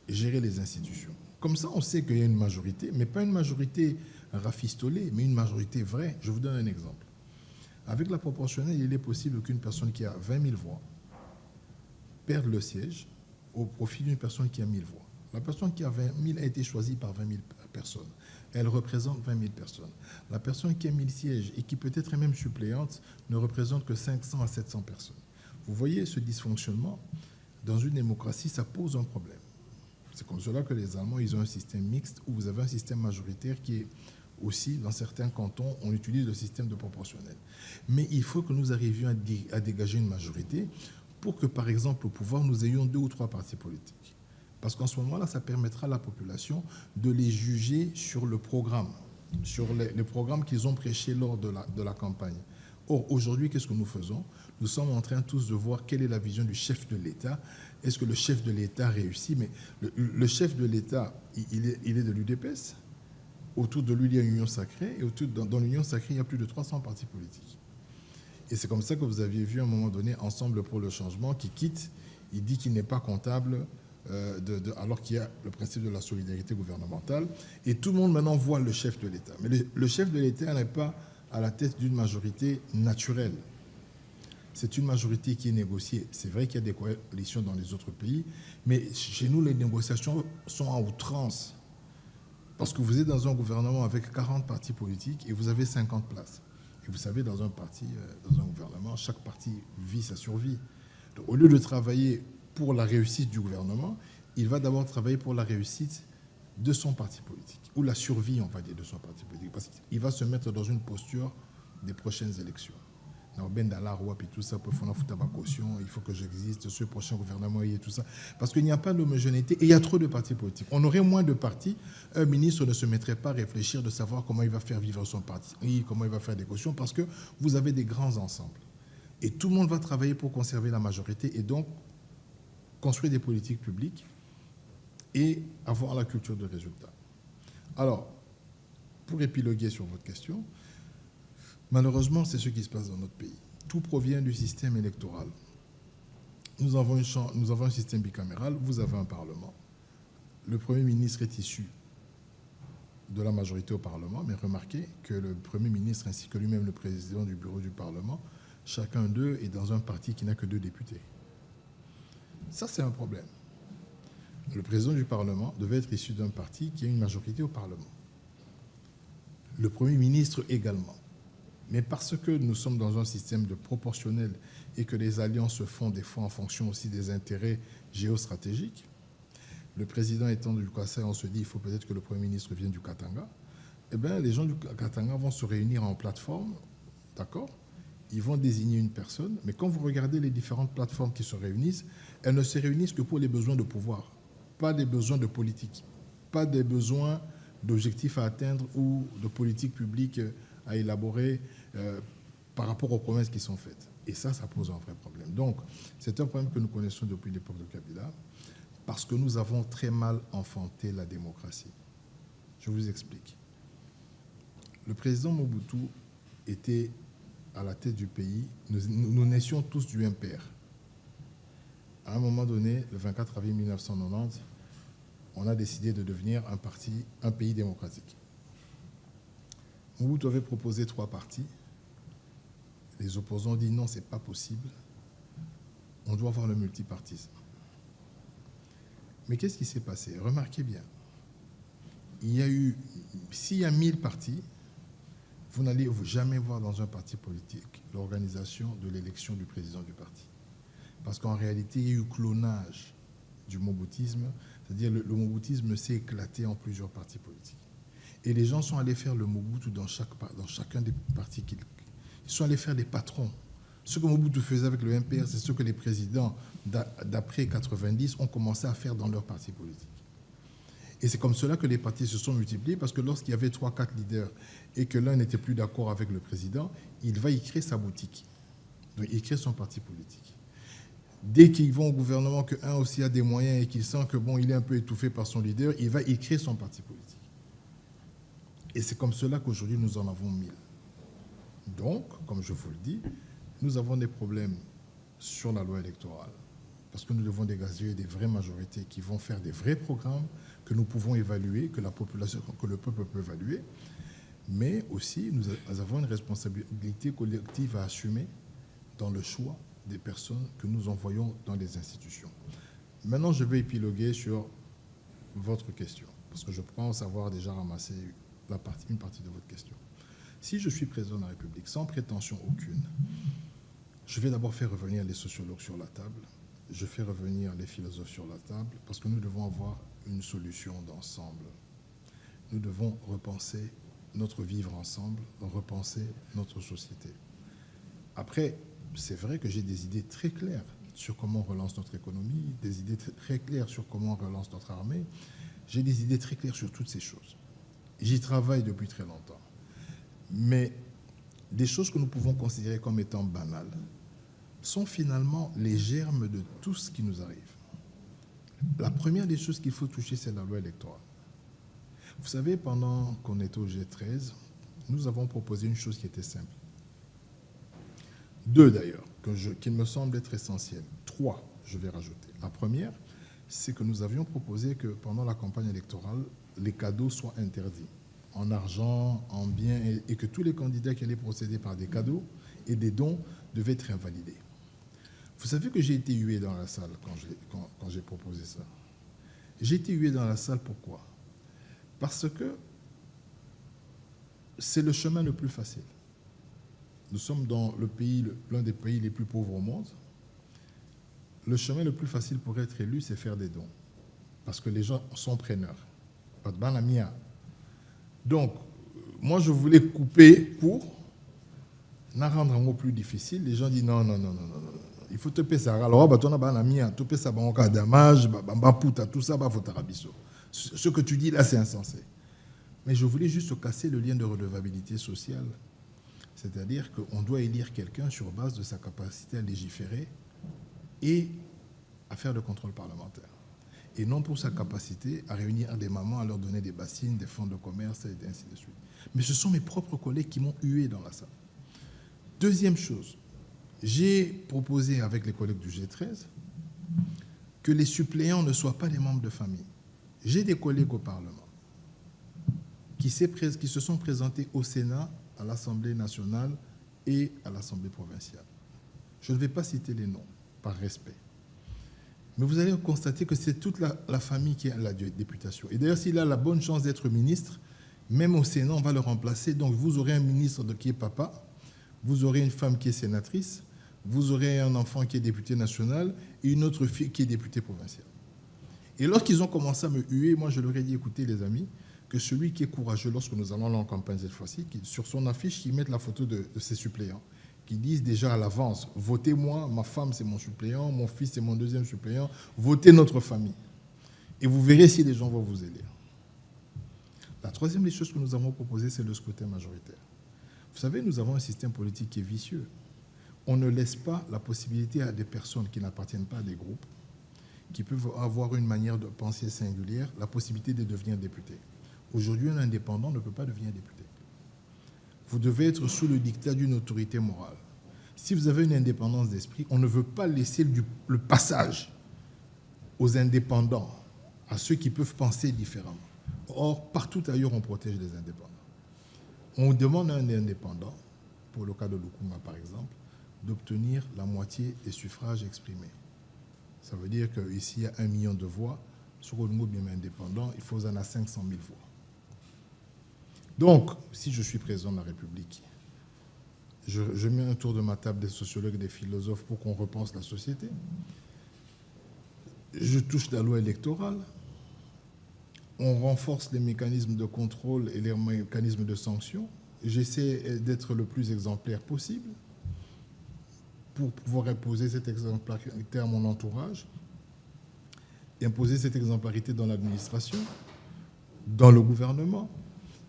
gérer les institutions. Comme ça, on sait qu'il y a une majorité, mais pas une majorité rafistolée, mais une majorité vraie. Je vous donne un exemple. Avec la proportionnelle, il est possible qu'une personne qui a 20 000 voix perde le siège au profit d'une personne qui a 1000 voix. La personne qui a 20 000 a été choisie par 20 000 personnes. Elle représente 20 000 personnes. La personne qui a 1000 sièges et qui peut être même suppléante ne représente que 500 à 700 personnes. Vous voyez ce dysfonctionnement? Dans une démocratie, ça pose un problème. C'est comme cela que les Allemands, ils ont un système mixte où vous avez un système majoritaire qui est aussi, dans certains cantons, on utilise le système de proportionnel. Mais il faut que nous arrivions à dégager une majorité pour que, par exemple, au pouvoir, nous ayons 2 ou 3 partis politiques. Parce qu'en ce moment-là, ça permettra à la population de les juger sur le programme, sur les programmes qu'ils ont prêchés lors de la campagne. Or, aujourd'hui, qu'est-ce que nous faisons? Nous sommes en train tous de voir quelle est la vision du chef de l'État. Est-ce que le chef de l'État réussit? Mais le chef de l'État, il est de l'UDPS. Autour de lui, il y a une union sacrée. Et dans l'union sacrée, il y a plus de 300 partis politiques. Et c'est comme ça que vous aviez vu à un moment donné Ensemble pour le changement qui quitte. Il dit qu'il n'est pas comptable alors qu'il y a le principe de la solidarité gouvernementale. Et tout le monde maintenant voit le chef de l'État. Mais le chef de l'État n'est pas à la tête d'une majorité naturelle. C'est une majorité qui est négociée. C'est vrai qu'il y a des coalitions dans les autres pays, mais chez nous, les négociations sont à outrance. Parce que vous êtes dans un gouvernement avec 40 partis politiques et vous avez 50 places. Et vous savez, dans un gouvernement, chaque parti vit sa survie. Donc, au lieu de travailler pour la réussite du gouvernement, il va d'abord travailler pour la réussite de son parti politique, ou la survie, on va dire, de son parti politique, parce qu'il va se mettre dans une posture des prochaines élections. Puis tout ça, il faut que j'existe, ce prochain gouvernement et tout ça. Parce qu'il n'y a pas d'homogénéité et il y a trop de partis politiques. On aurait moins de partis, un ministre ne se mettrait pas à réfléchir de savoir comment il va faire vivre son parti, comment il va faire des cautions, parce que vous avez des grands ensembles. Et tout le monde va travailler pour conserver la majorité et donc construire des politiques publiques et avoir la culture de résultat. Alors, pour épiloguer sur votre question, malheureusement, c'est ce qui se passe dans notre pays. Tout provient du système électoral. Nous avons un système bicaméral, vous avez un Parlement. Le Premier ministre est issu de la majorité au Parlement, mais remarquez que le Premier ministre ainsi que lui-même le président du bureau du Parlement, chacun d'eux est dans un parti qui n'a que 2 députés. Ça, c'est un problème. Le président du Parlement devait être issu d'un parti qui a une majorité au Parlement. Le Premier ministre également. Mais parce que nous sommes dans un système de proportionnel et que les alliances se font des fois en fonction aussi des intérêts géostratégiques, le président étant du Kassai, on se dit qu'il faut peut-être que le Premier ministre vienne du Katanga. Eh bien, les gens du Katanga vont se réunir en plateforme, d'accord? Ils vont désigner une personne, mais quand vous regardez les différentes plateformes qui se réunissent, elles ne se réunissent que pour les besoins de pouvoir, pas des besoins de politique, pas des besoins d'objectifs à atteindre ou de politique publique à élaborer par rapport aux promesses qui sont faites. Et ça pose un vrai problème. Donc, c'est un problème que nous connaissons depuis l'époque de Kabila, parce que nous avons très mal enfanté la démocratie. Je vous explique. Le président Mobutu était à la tête du pays. Nous naissions tous du MPR. À un moment donné, le 24 avril 1990, on a décidé de devenir un pays démocratique. Mobutu avait proposé 3 partis. Les opposants ont dit non, ce n'est pas possible. On doit avoir le multipartisme. Mais qu'est-ce qui s'est passé? Remarquez bien. S'il y a 1000 partis, vous n'allez jamais voir dans un parti politique l'organisation de l'élection du président du parti. Parce qu'en réalité, il y a eu clonage du moboutisme, c'est-à-dire le moboutisme s'est éclaté en plusieurs partis politiques. Et les gens sont allés faire le Mobutu dans chacun des partis. Ils sont allés faire des patrons. Ce que Mobutu faisait avec le MPR, c'est ce que les présidents d'après 90 ont commencé à faire dans leurs partis politiques. Et c'est comme cela que les partis se sont multipliés, parce que lorsqu'il y avait 3-4 leaders et que l'un n'était plus d'accord avec le président, il va y créer sa boutique. Donc il crée son parti politique. Dès qu'ils vont au gouvernement, qu'un aussi a des moyens et qu'il sent que bon, il est un peu étouffé par son leader, il va y créer son parti politique. Et c'est comme cela qu'aujourd'hui nous en avons 1000. Donc, comme je vous le dis, nous avons des problèmes sur la loi électorale, parce que nous devons dégager des vraies majorités qui vont faire des vrais programmes que nous pouvons évaluer, que la population, que le peuple peut évaluer, mais aussi nous avons une responsabilité collective à assumer dans le choix des personnes que nous envoyons dans les institutions. Maintenant, je vais épiloguer sur votre question, parce que je pense avoir déjà ramassé une partie de votre question. Si je suis président de la République, sans prétention aucune, je vais d'abord faire revenir les sociologues sur la table, je fais revenir les philosophes sur la table, parce que nous devons avoir une solution d'ensemble. Nous devons repenser notre vivre ensemble, repenser notre société. Après, c'est vrai que j'ai des idées très claires sur comment on relance notre économie, des idées très claires sur comment on relance notre armée. J'ai des idées très claires sur toutes ces choses. J'y travaille depuis très longtemps. Mais des choses que nous pouvons considérer comme étant banales sont finalement les germes de tout ce qui nous arrive. La première des choses qu'il faut toucher, c'est la loi électorale. Vous savez, pendant qu'on était au G13, nous avons proposé une chose qui était simple. 2 d'ailleurs, qui me semblent être essentielles. 3, je vais rajouter. La première, c'est que nous avions proposé que pendant la campagne électorale, les cadeaux soient interdits, en argent, en biens, et que tous les candidats qui allaient procéder par des cadeaux et des dons devaient être invalidés. Vous savez que j'ai été hué dans la salle quand j'ai proposé ça. J'ai été hué dans la salle, pourquoi? Parce que c'est le chemin le plus facile. Nous sommes dans l'un des pays les plus pauvres au monde. Le chemin le plus facile pour être élu, c'est faire des dons. Parce que les gens sont preneurs. Donc, moi, je voulais couper pour rendre un mot plus difficile. Les gens disent non. Il faut te payer ça. Alors, tu as payé ça, dommage, tout ça, ce que tu dis là, c'est insensé. Mais je voulais juste casser le lien de redevabilité sociale. C'est-à-dire qu'on doit élire quelqu'un sur base de sa capacité à légiférer et à faire le contrôle parlementaire. Et non pour sa capacité à réunir des mamans, à leur donner des bassines, des fonds de commerce, et ainsi de suite. Mais ce sont mes propres collègues qui m'ont hué dans la salle. Deuxième chose, j'ai proposé avec les collègues du G13 que les suppléants ne soient pas des membres de famille. J'ai des collègues au Parlement qui se sont présentés au Sénat, à l'Assemblée nationale et à l'Assemblée provinciale. Je ne vais pas citer les noms, par respect. Mais vous allez constater que c'est toute la famille qui a la députation. Et d'ailleurs, s'il a la bonne chance d'être ministre, même au Sénat, on va le remplacer. Donc, vous aurez un ministre qui est papa, vous aurez une femme qui est sénatrice, vous aurez un enfant qui est député national et une autre fille qui est députée provinciale. Et lorsqu'ils ont commencé à me huer, moi, je leur ai dit, écoutez, les amis, que celui qui est courageux, lorsque nous allons aller en campagne cette fois-ci, sur son affiche, qu'il mette la photo de ses suppléants, qui disent déjà à l'avance, votez-moi, ma femme c'est mon suppléant, mon fils c'est mon deuxième suppléant, votez notre famille. Et vous verrez si les gens vont vous élire. La troisième des choses que nous avons proposées, c'est le scrutin majoritaire. Vous savez, nous avons un système politique qui est vicieux. On ne laisse pas la possibilité à des personnes qui n'appartiennent pas à des groupes, qui peuvent avoir une manière de penser singulière, la possibilité de devenir député. Aujourd'hui, un indépendant ne peut pas devenir député. Vous devez être sous le dictat d'une autorité morale. Si vous avez une indépendance d'esprit, on ne veut pas laisser le passage aux indépendants, à ceux qui peuvent penser différemment. Or, partout ailleurs, on protège les indépendants. On demande à un indépendant, pour le cas de Lukuma par exemple, d'obtenir la moitié des suffrages exprimés. Ça veut dire qu'ici, il y a 1 million de voix. Sur le mot bien indépendant, il faut en avoir 500 000 voix. Donc, si je suis président de la République, je mets un tour de ma table des sociologues et des philosophes pour qu'on repense la société. Je touche la loi électorale. On renforce les mécanismes de contrôle et les mécanismes de sanction. J'essaie d'être le plus exemplaire possible pour pouvoir imposer cette exemplarité à mon entourage, imposer cette exemplarité dans l'administration, dans le gouvernement.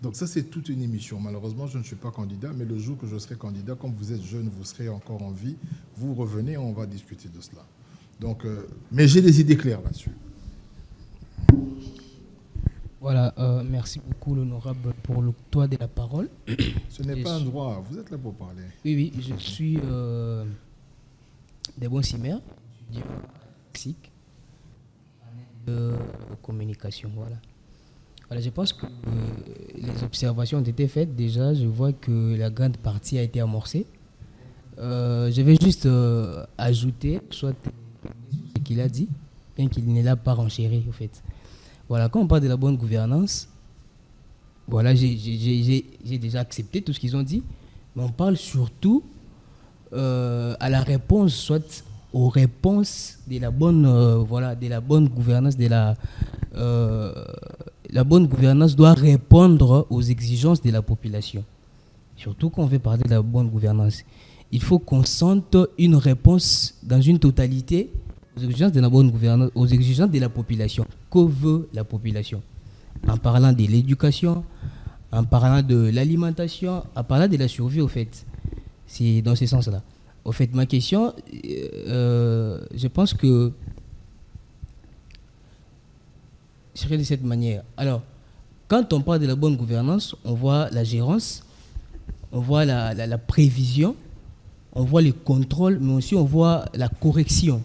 Donc ça, c'est toute une émission. Malheureusement, je ne suis pas candidat, mais le jour que je serai candidat, comme vous êtes jeune, vous serez encore en vie, vous revenez, on va discuter de cela. Donc, mais j'ai des idées claires là-dessus. Voilà, merci beaucoup l'honorable pour l'octroi de la parole. Ce n'est pas un droit, vous êtes là pour parler. Oui, je suis des bons cimères, lexique, de communication, voilà. Voilà, je pense que les observations ont été faites déjà. Je vois que la grande partie a été amorcée. Je vais juste ajouter, soit ce qu'il a dit, bien qu'il n'est là pas renchéri, au fait. Voilà, quand on parle de la bonne gouvernance, voilà, j'ai déjà accepté tout ce qu'ils ont dit, mais on parle surtout à la réponse, soit aux réponses de la bonne, de la bonne gouvernance, la bonne gouvernance doit répondre aux exigences de la population. Surtout quand on veut parler de la bonne gouvernance. Il faut qu'on sente une réponse dans une totalité aux exigences de la bonne gouvernance, aux exigences de la population. Que veut la population? En parlant de l'éducation, en parlant de l'alimentation, en parlant de la survie, au fait. C'est dans ce sens-là. Au fait, ma question, je pense que serait de cette manière. Alors, quand on parle de la bonne gouvernance, on voit la gérance, on voit la prévision, on voit le contrôle, mais aussi on voit la correction.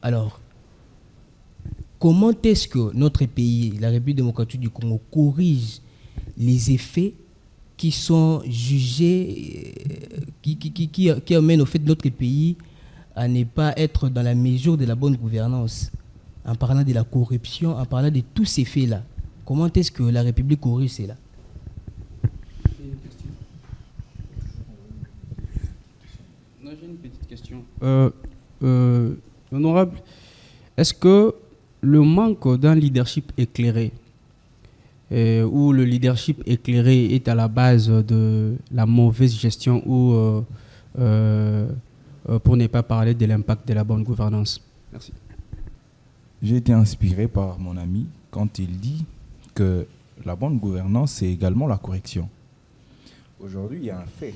Alors, comment est-ce que notre pays, la République démocratique du Congo, corrige les effets qui sont jugés, qui amènent au fait de notre pays à ne pas être dans la mesure de la bonne gouvernance, en parlant de la corruption, en parlant de tous ces faits-là? Comment est-ce que la République corrige cela? J'ai une petite question. Honorable, est-ce que le manque d'un leadership éclairé, ou le leadership éclairé est à la base de la mauvaise gestion ou, pour ne pas parler de l'impact de la bonne gouvernance? Merci. J'ai été inspiré par mon ami quand il dit que la bonne gouvernance, c'est également la correction. Aujourd'hui, il y a un fait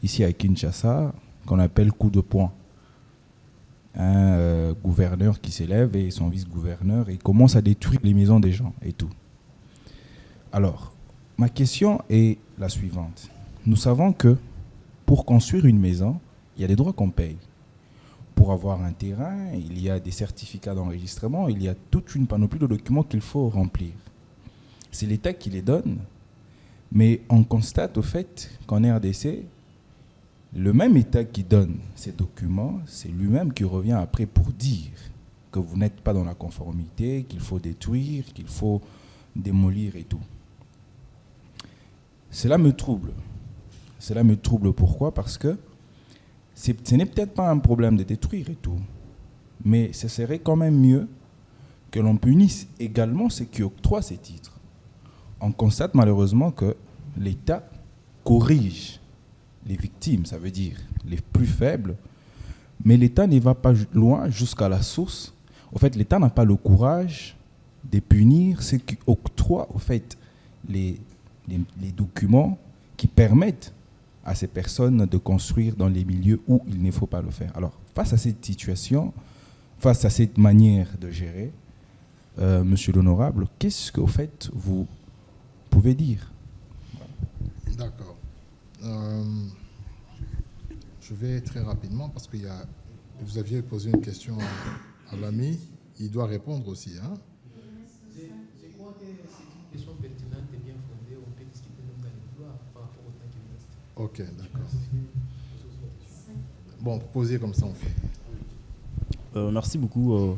ici à Kinshasa qu'on appelle coup de poing. Un gouverneur qui s'élève et son vice-gouverneur et commence à détruire les maisons des gens et tout. Alors, ma question est la suivante. Nous savons que pour construire une maison, il y a des droits qu'on paye. Pour avoir un terrain, il y a des certificats d'enregistrement, il y a toute une panoplie de documents qu'il faut remplir. C'est l'État qui les donne, mais on constate au fait qu'en RDC, le même État qui donne ces documents, c'est lui-même qui revient après pour dire que vous n'êtes pas dans la conformité, qu'il faut détruire, qu'il faut démolir et tout. Cela me trouble. Cela me trouble pourquoi? Parce que ce n'est peut-être pas un problème de détruire et tout, mais ce serait quand même mieux que l'on punisse également ceux qui octroient ces titres. On constate malheureusement que l'État corrige les victimes, ça veut dire les plus faibles, mais l'État ne va pas loin jusqu'à la source. En fait, l'État n'a pas le courage de punir ceux qui octroient en fait, les documents qui permettent à ces personnes de construire dans les milieux où il ne faut pas le faire. Alors, face à cette situation, face à cette manière de gérer, Monsieur l'Honorable, qu'est-ce que, au fait, vous pouvez dire? D'accord. Je vais très rapidement parce que vous aviez posé une question à l'ami. Il doit répondre aussi. Hein? Je crois que c'est une question pertinente et bien fondée. On peut discuter même dans les couloirs par rapport au temps qu'il reste. Ok, d'accord. Bon, posez comme ça, on fait. Merci beaucoup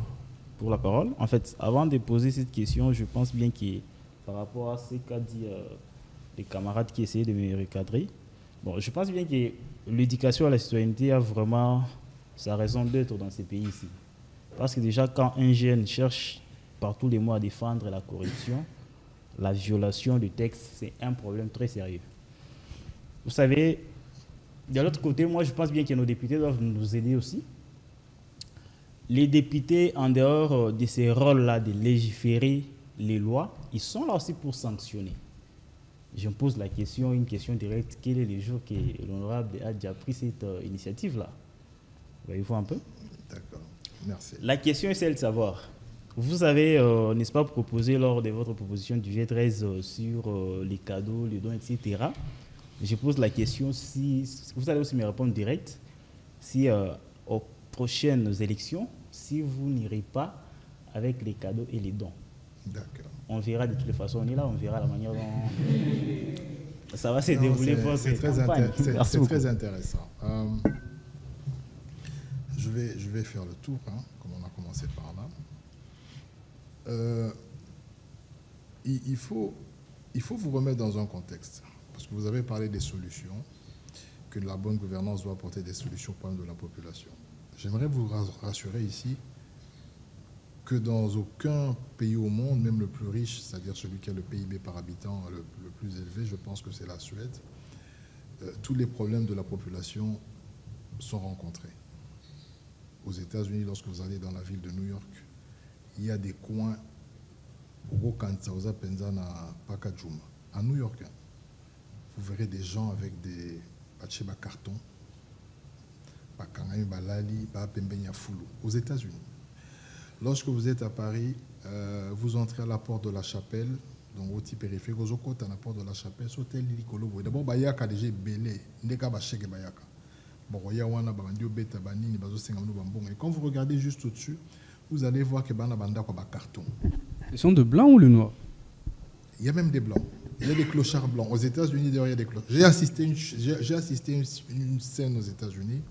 pour la parole. En fait, avant de poser cette question, je pense bien que par rapport à ce qu'a dit les camarades qui essayaient de me recadrer, bon, je pense bien que l'éducation à la citoyenneté a vraiment sa raison d'être dans ces pays ici. Parce que déjà, quand un jeune cherche par tous les mois à défendre la corruption, la violation du texte, c'est un problème très sérieux. Vous savez, de l'autre côté, moi, je pense bien que nos députés doivent nous aider aussi. Les députés, en dehors de ces rôles-là de légiférer les lois, ils sont là aussi pour sanctionner. Je me pose la question, une question directe. Quel est le jour que l'honorable a déjà pris cette initiative-là? Voyez-vous un peu? D'accord, merci. La question est celle de savoir. Vous avez, n'est-ce pas, proposé lors de votre proposition du G13 sur les cadeaux, les dons, etc. Je pose la question, si vous allez aussi me répondre direct, si aux prochaines élections, si vous n'irez pas avec les cadeaux et les dons. D'accord. On verra de toutes les façons, on est là, on verra la manière dont ça va se dérouler votre campagne. C'est très intéressant. Je vais faire le tour, hein, comme on a commencé par là. Il faut vous remettre dans un contexte, parce que vous avez parlé des solutions, que la bonne gouvernance doit apporter des solutions au problème de la population. J'aimerais vous rassurer ici que dans aucun pays au monde, même le plus riche, c'est-à-dire celui qui a le PIB par habitant le plus élevé, je pense que c'est la Suède, tous les problèmes de la population sont rencontrés. Aux États-Unis, lorsque vous allez dans la ville de New York, il y a des coins, à New York, vous verrez des gens avec des cartons, aux États-Unis. Lorsque vous êtes à Paris, vous entrez à la porte de la Chapelle, donc au petit périphérique, vous êtes à la porte de la Chapelle, sauter l'hélicolo. D'abord, Bayaka déjà belé, ndeka ba chèque Bayaka. Bon, et quand vous regardez juste au-dessus, vous allez voir que bana banda ko ba carton. Ils sont de blanc ou de noir? Il y a même des blancs. Il y a des clochards blancs. Aux États-Unis, d'ailleurs, il y a des clochards. J'ai assisté une scène aux États-Unis.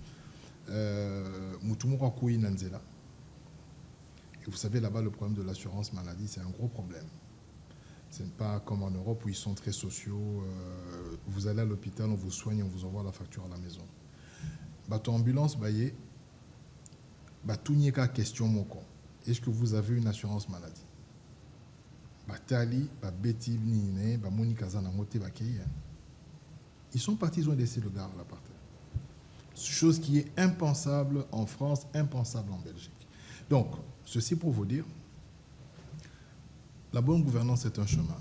Mutumura Koui Nanzela. Et vous savez, là-bas, le problème de l'assurance maladie, c'est un gros problème. Ce n'est pas comme en Europe où ils sont très sociaux. Vous allez à l'hôpital, on vous soigne, on vous envoie la facture à la maison. Bateau ambulance, baye, batounyeka question moko. Est-ce que vous avez une assurance maladie? Batali, Beti, Nine, Monika Zanamote, Bakeye. Ils sont partis, ils ont laissé le gars là par terre. Chose qui est impensable en France, impensable en Belgique. Donc, ceci pour vous dire, la bonne gouvernance est un chemin.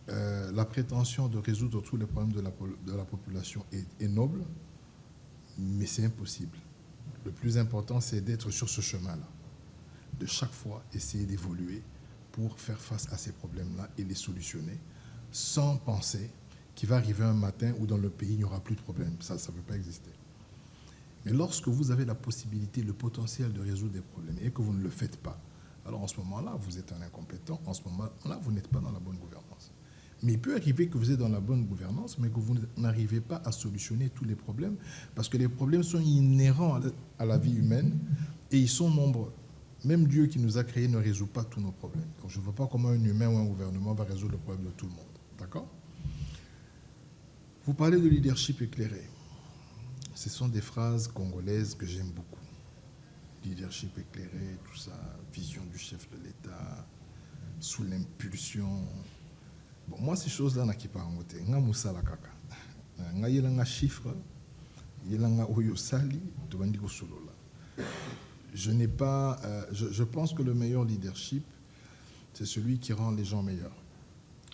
La prétention de résoudre tous les problèmes de la population est noble, mais c'est impossible. Le plus important, c'est d'être sur ce chemin-là. De chaque fois, essayer d'évoluer pour faire face à ces problèmes-là et les solutionner, sans penser qu'il va arriver un matin où dans le pays, il n'y aura plus de problème. Ça ne peut pas exister. Mais lorsque vous avez la possibilité, le potentiel de résoudre des problèmes et que vous ne le faites pas, alors en ce moment-là, vous êtes un incompétent. En ce moment-là, vous n'êtes pas dans la bonne gouvernance. Mais il peut arriver que vous êtes dans la bonne gouvernance, mais que vous n'arrivez pas à solutionner tous les problèmes, parce que les problèmes sont inhérents à la vie humaine. Et ils sont nombreux. Même Dieu qui nous a créés ne résout pas tous nos problèmes. Donc je ne vois pas comment un humain ou un gouvernement va résoudre le problème de tout le monde. D'accord? Vous parlez de leadership éclairé. Ce sont des phrases congolaises que j'aime beaucoup. Leadership éclairé, tout ça, vision du chef de l'État, sous l'impulsion. Bon, moi, ces choses-là, je pas en côté. Je suis un chiffre, je n'ai pas. Je pense que le meilleur leadership, c'est celui qui rend les gens meilleurs.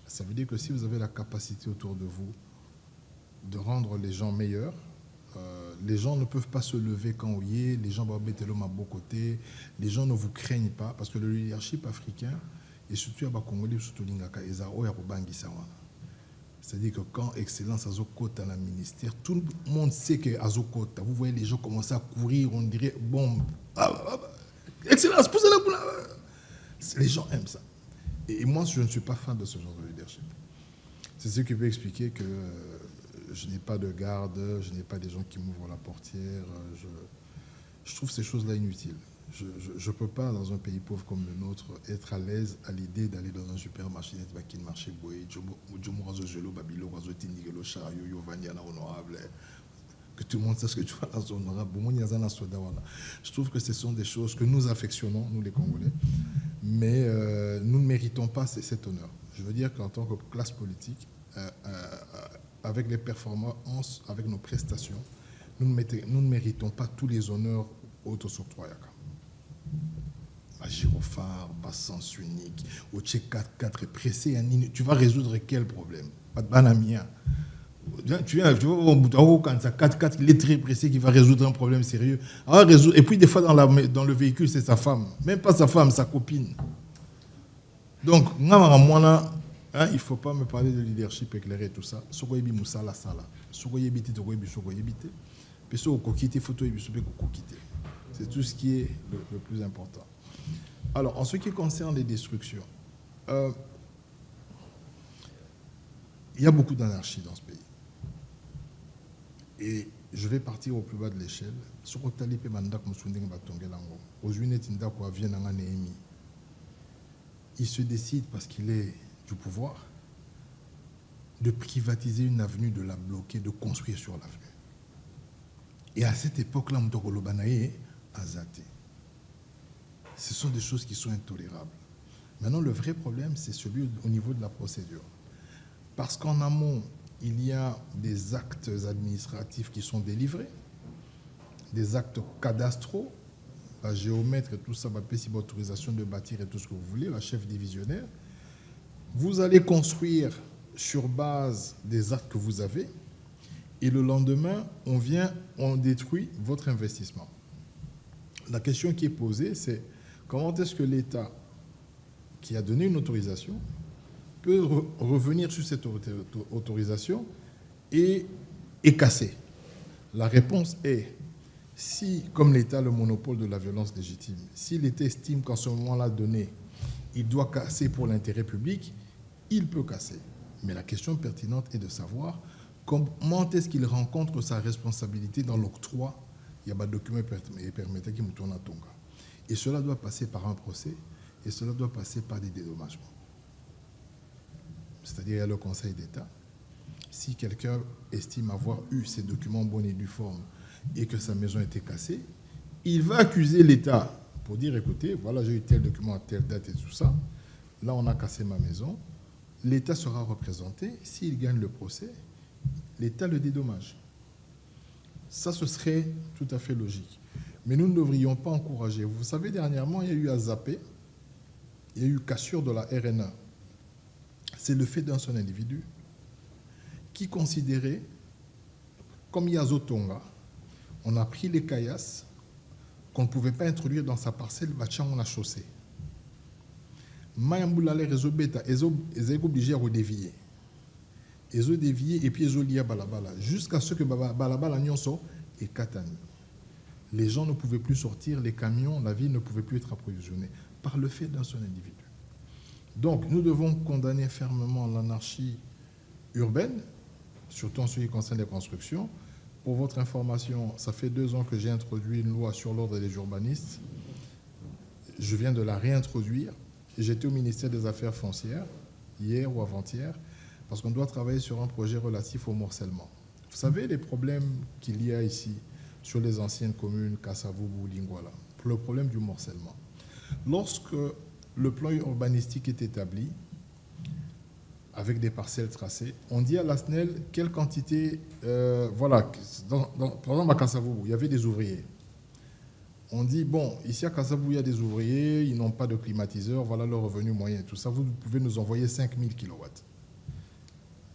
Ça veut dire que si vous avez la capacité autour de vous de rendre les gens meilleurs, les gens ne peuvent pas se lever quand vous y êtes, les gens vont mettre l'homme à beau côté, les gens ne vous craignent pas, parce que le leadership africain, et surtout à Congolais, surtout Lingaka, c'est-à-dire que quand Excellence Azokota dans le ministère, tout le monde sait que Azokota, vous voyez les gens commencer à courir, on dirait, bon, Excellence, poussez-la. Les gens aiment ça. Et moi, je ne suis pas fan de ce genre de leadership. C'est ce qui peut expliquer que je n'ai pas de garde, je n'ai pas des gens qui m'ouvrent la portière. Je trouve ces choses-là inutiles. Je ne peux pas, dans un pays pauvre comme le nôtre, être à l'aise à l'idée d'aller dans un supermarché, qui marché que tout le monde sache que tu vas dans un honorable. Je trouve que ce sont des choses que nous affectionnons, nous les Congolais, mais nous ne méritons pas cet honneur. Je veux dire qu'en tant que classe politique, avec les performances, avec nos prestations, nous ne méritons pas tous les honneurs autosoctroyaka. À gyrophare, pas sens unique, au check 4 pressé, tu vas résoudre quel problème? Pas de banamien. Tu vois, quand ça 4-4, il est très pressé, qui va résoudre un problème sérieux. Et puis des fois dans le véhicule, c'est sa femme. Même pas sa femme, sa copine. Donc, il ne faut pas me parler de leadership éclairé, tout ça. C'est tout ce qui est le plus important. Alors, en ce qui concerne les destructions, il y a beaucoup d'anarchie dans ce pays. Et je vais partir au plus bas de l'échelle. Il se décide, parce qu'il est du pouvoir, de privatiser une avenue, de la bloquer, de construire sur l'avenue. Et à cette époque-là, Mtogolobanaye a zaté. Ce sont des choses qui sont intolérables. Maintenant, le vrai problème, c'est celui au niveau de la procédure. Parce qu'en amont, il y a des actes administratifs qui sont délivrés, des actes cadastraux, la géomètre et tout ça, la autorisation de bâtir et tout ce que vous voulez, la chef divisionnaire. Vous allez construire sur base des actes que vous avez, et le lendemain, on détruit votre investissement. La question qui est posée, c'est comment est-ce que l'État, qui a donné une autorisation, peut revenir sur cette autorisation et casser? La réponse est, si, comme l'État a le monopole de la violence légitime, si l'État estime qu'en ce moment-là donné, il doit casser pour l'intérêt public, il peut casser. Mais la question pertinente est de savoir comment est-ce qu'il rencontre sa responsabilité dans l'octroi. Il y a des documents qui permettent qu'il me tourne à Tonga. Et cela doit passer par un procès, et cela doit passer par des dédommagements. C'est-à-dire, il y a le Conseil d'État. Si quelqu'un estime avoir eu ces documents bons et due forme et que sa maison a été cassée, il va accuser l'État pour dire, écoutez, voilà, j'ai eu tel document à telle date et tout ça. Là, on a cassé ma maison. L'État sera représenté. S'il gagne le procès, l'État le dédommage. Ça, ce serait tout à fait logique. Mais nous ne devrions pas encourager. Vous savez, dernièrement, il y a eu à zapper, il y a eu cassure de la RNA. C'est le fait d'un seul individu qui considérait, comme Yazo Tonga, on a pris les caillasses qu'on ne pouvait pas introduire dans sa parcelle, on a chaussé. Mayamboulale réseau bêta, ils ont obligé à redévier. Ils ont dévié et puis ils ont lié à Balabala, jusqu'à ce que Balabala nyonso et Katani. Les gens ne pouvaient plus sortir, les camions, la ville ne pouvait plus être approvisionnée par le fait d'un seul individu. Donc, nous devons condamner fermement l'anarchie urbaine, surtout en ce qui concerne les constructions. pour votre information, ça fait 2 ans que j'ai introduit une loi sur l'ordre des urbanistes. Je viens de la réintroduire. J'étais au ministère des Affaires foncières, hier ou avant-hier, parce qu'on doit travailler sur un projet relatif au morcellement. Vous savez les problèmes qu'il y a ici sur les anciennes communes, Kasavubu, Lingwala, pour le problème du morcellement. Lorsque le plan urbanistique est établi, avec des parcelles tracées, on dit à la SNEL quelle quantité, voilà, par exemple à Kasavubu, il y avait des ouvriers. On dit, bon, ici à Kasavubu, il y a des ouvriers, ils n'ont pas de climatiseur, voilà leur revenu moyen, tout ça, vous pouvez nous envoyer 5000 kW.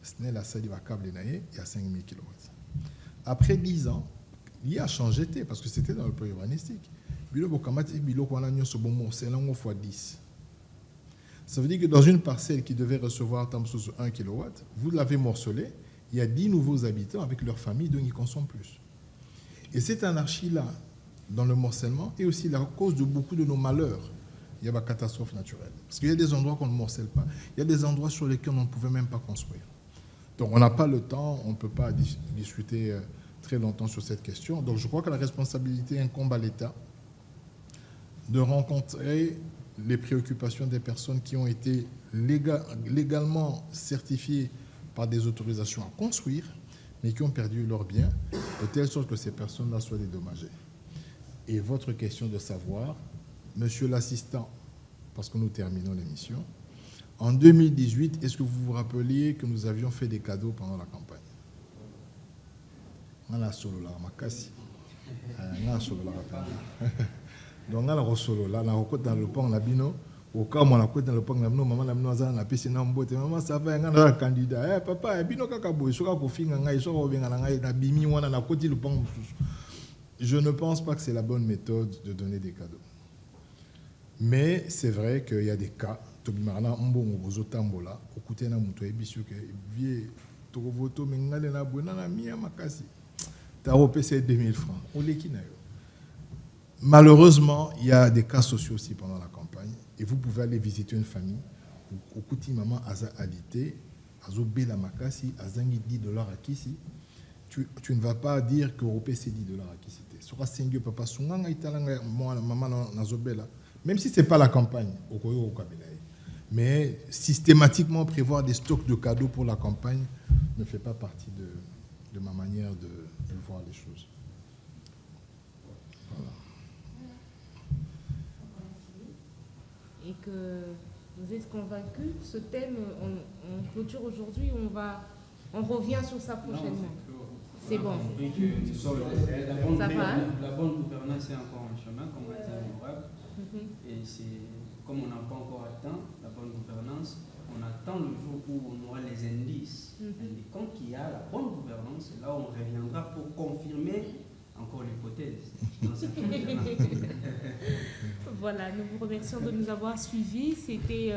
SNEL a sali va câble il y a 5000 kW. Après 10 ans, il a changé, parce que c'était dans le plan urbanistique. Fois 10. Ça veut dire que dans une parcelle qui devait recevoir 1 kW, vous l'avez morcelé, il y a 10 nouveaux habitants avec leur famille, donc ils consomment plus. Et cette anarchie-là, dans le morcellement, est aussi la cause de beaucoup de nos malheurs. Il y a des catastrophes naturelles. Parce qu'il y a des endroits qu'on ne morcelle pas. Il y a des endroits sur lesquels on ne pouvait même pas construire. Donc on n'a pas le temps, on ne peut pas discuter très longtemps sur cette question. Donc je crois que la responsabilité incombe à l'État de rencontrer les préoccupations des personnes qui ont été légalement certifiées par des autorisations à construire, mais qui ont perdu leurs biens, de telle sorte que ces personnes-là soient dédommagées. Et votre question de savoir, monsieur l'assistant, parce que nous terminons l'émission, en 2018, est-ce que vous vous rappeliez que nous avions fait des cadeaux pendant la campagne? On a solo la makasi. On a solo la donc on a la solo là, on a dans le pont la bino. Au cas où on a dans le pont la bino, maman la bino a piscine na mbote, maman ça va, on a candidat. Eh papa, bino kaka boy, soka ko finga ngai, soka ko benga ngai na bimi wana na koti le pont. Je ne pense pas que c'est la bonne méthode de donner des cadeaux. Mais c'est vrai qu'il y a des cas. Tobimarana mbongo bozotambola, okute na muto ebisu ke vie tokovoto mengale na bona na mia makasi. Taro PC 2000 francs. Malheureusement, il y a des cas sociaux aussi pendant la campagne. Et vous pouvez aller visiter une famille. Okuti maman aza alité, azo bela makasi, azangi $10 à kisi. Tu ne vas pas dire que Europé c'est $10 à kisi. Sera singue papa sunganga italanga maman nazo bela. Même si c'est pas la campagne, okoyo okabela. Mais systématiquement prévoir des stocks de cadeaux pour la campagne ne fait pas partie de ma manière de voir les choses. Voilà. Et que vous êtes convaincus, ce thème, on clôture aujourd'hui, on revient sur ça prochainement. C'est bon. Ça va, hein? La bonne gouvernance est encore en chemin, comme a dit l'honorable. Et c'est, comme on n'a pas encore atteint la bonne gouvernance, on attend le jour où on aura les indices indiquant qu'il y a la bonne gouvernance. Et là, on reviendra pour confirmer encore l'hypothèse. Voilà, nous vous remercions de nous avoir suivis. C'était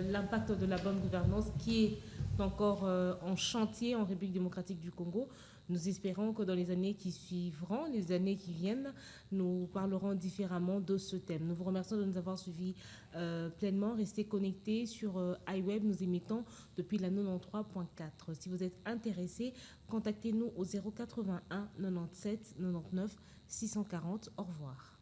l'impact de la bonne gouvernance qui est encore en chantier en République démocratique du Congo. Nous espérons que dans les années qui suivront, les années qui viennent, nous parlerons différemment de ce thème. Nous vous remercions de nous avoir suivis pleinement. Restez connectés sur iWeb. Nous émettons depuis la 93.4. Si vous êtes intéressés, contactez-nous au 081 97 99 640. Au revoir.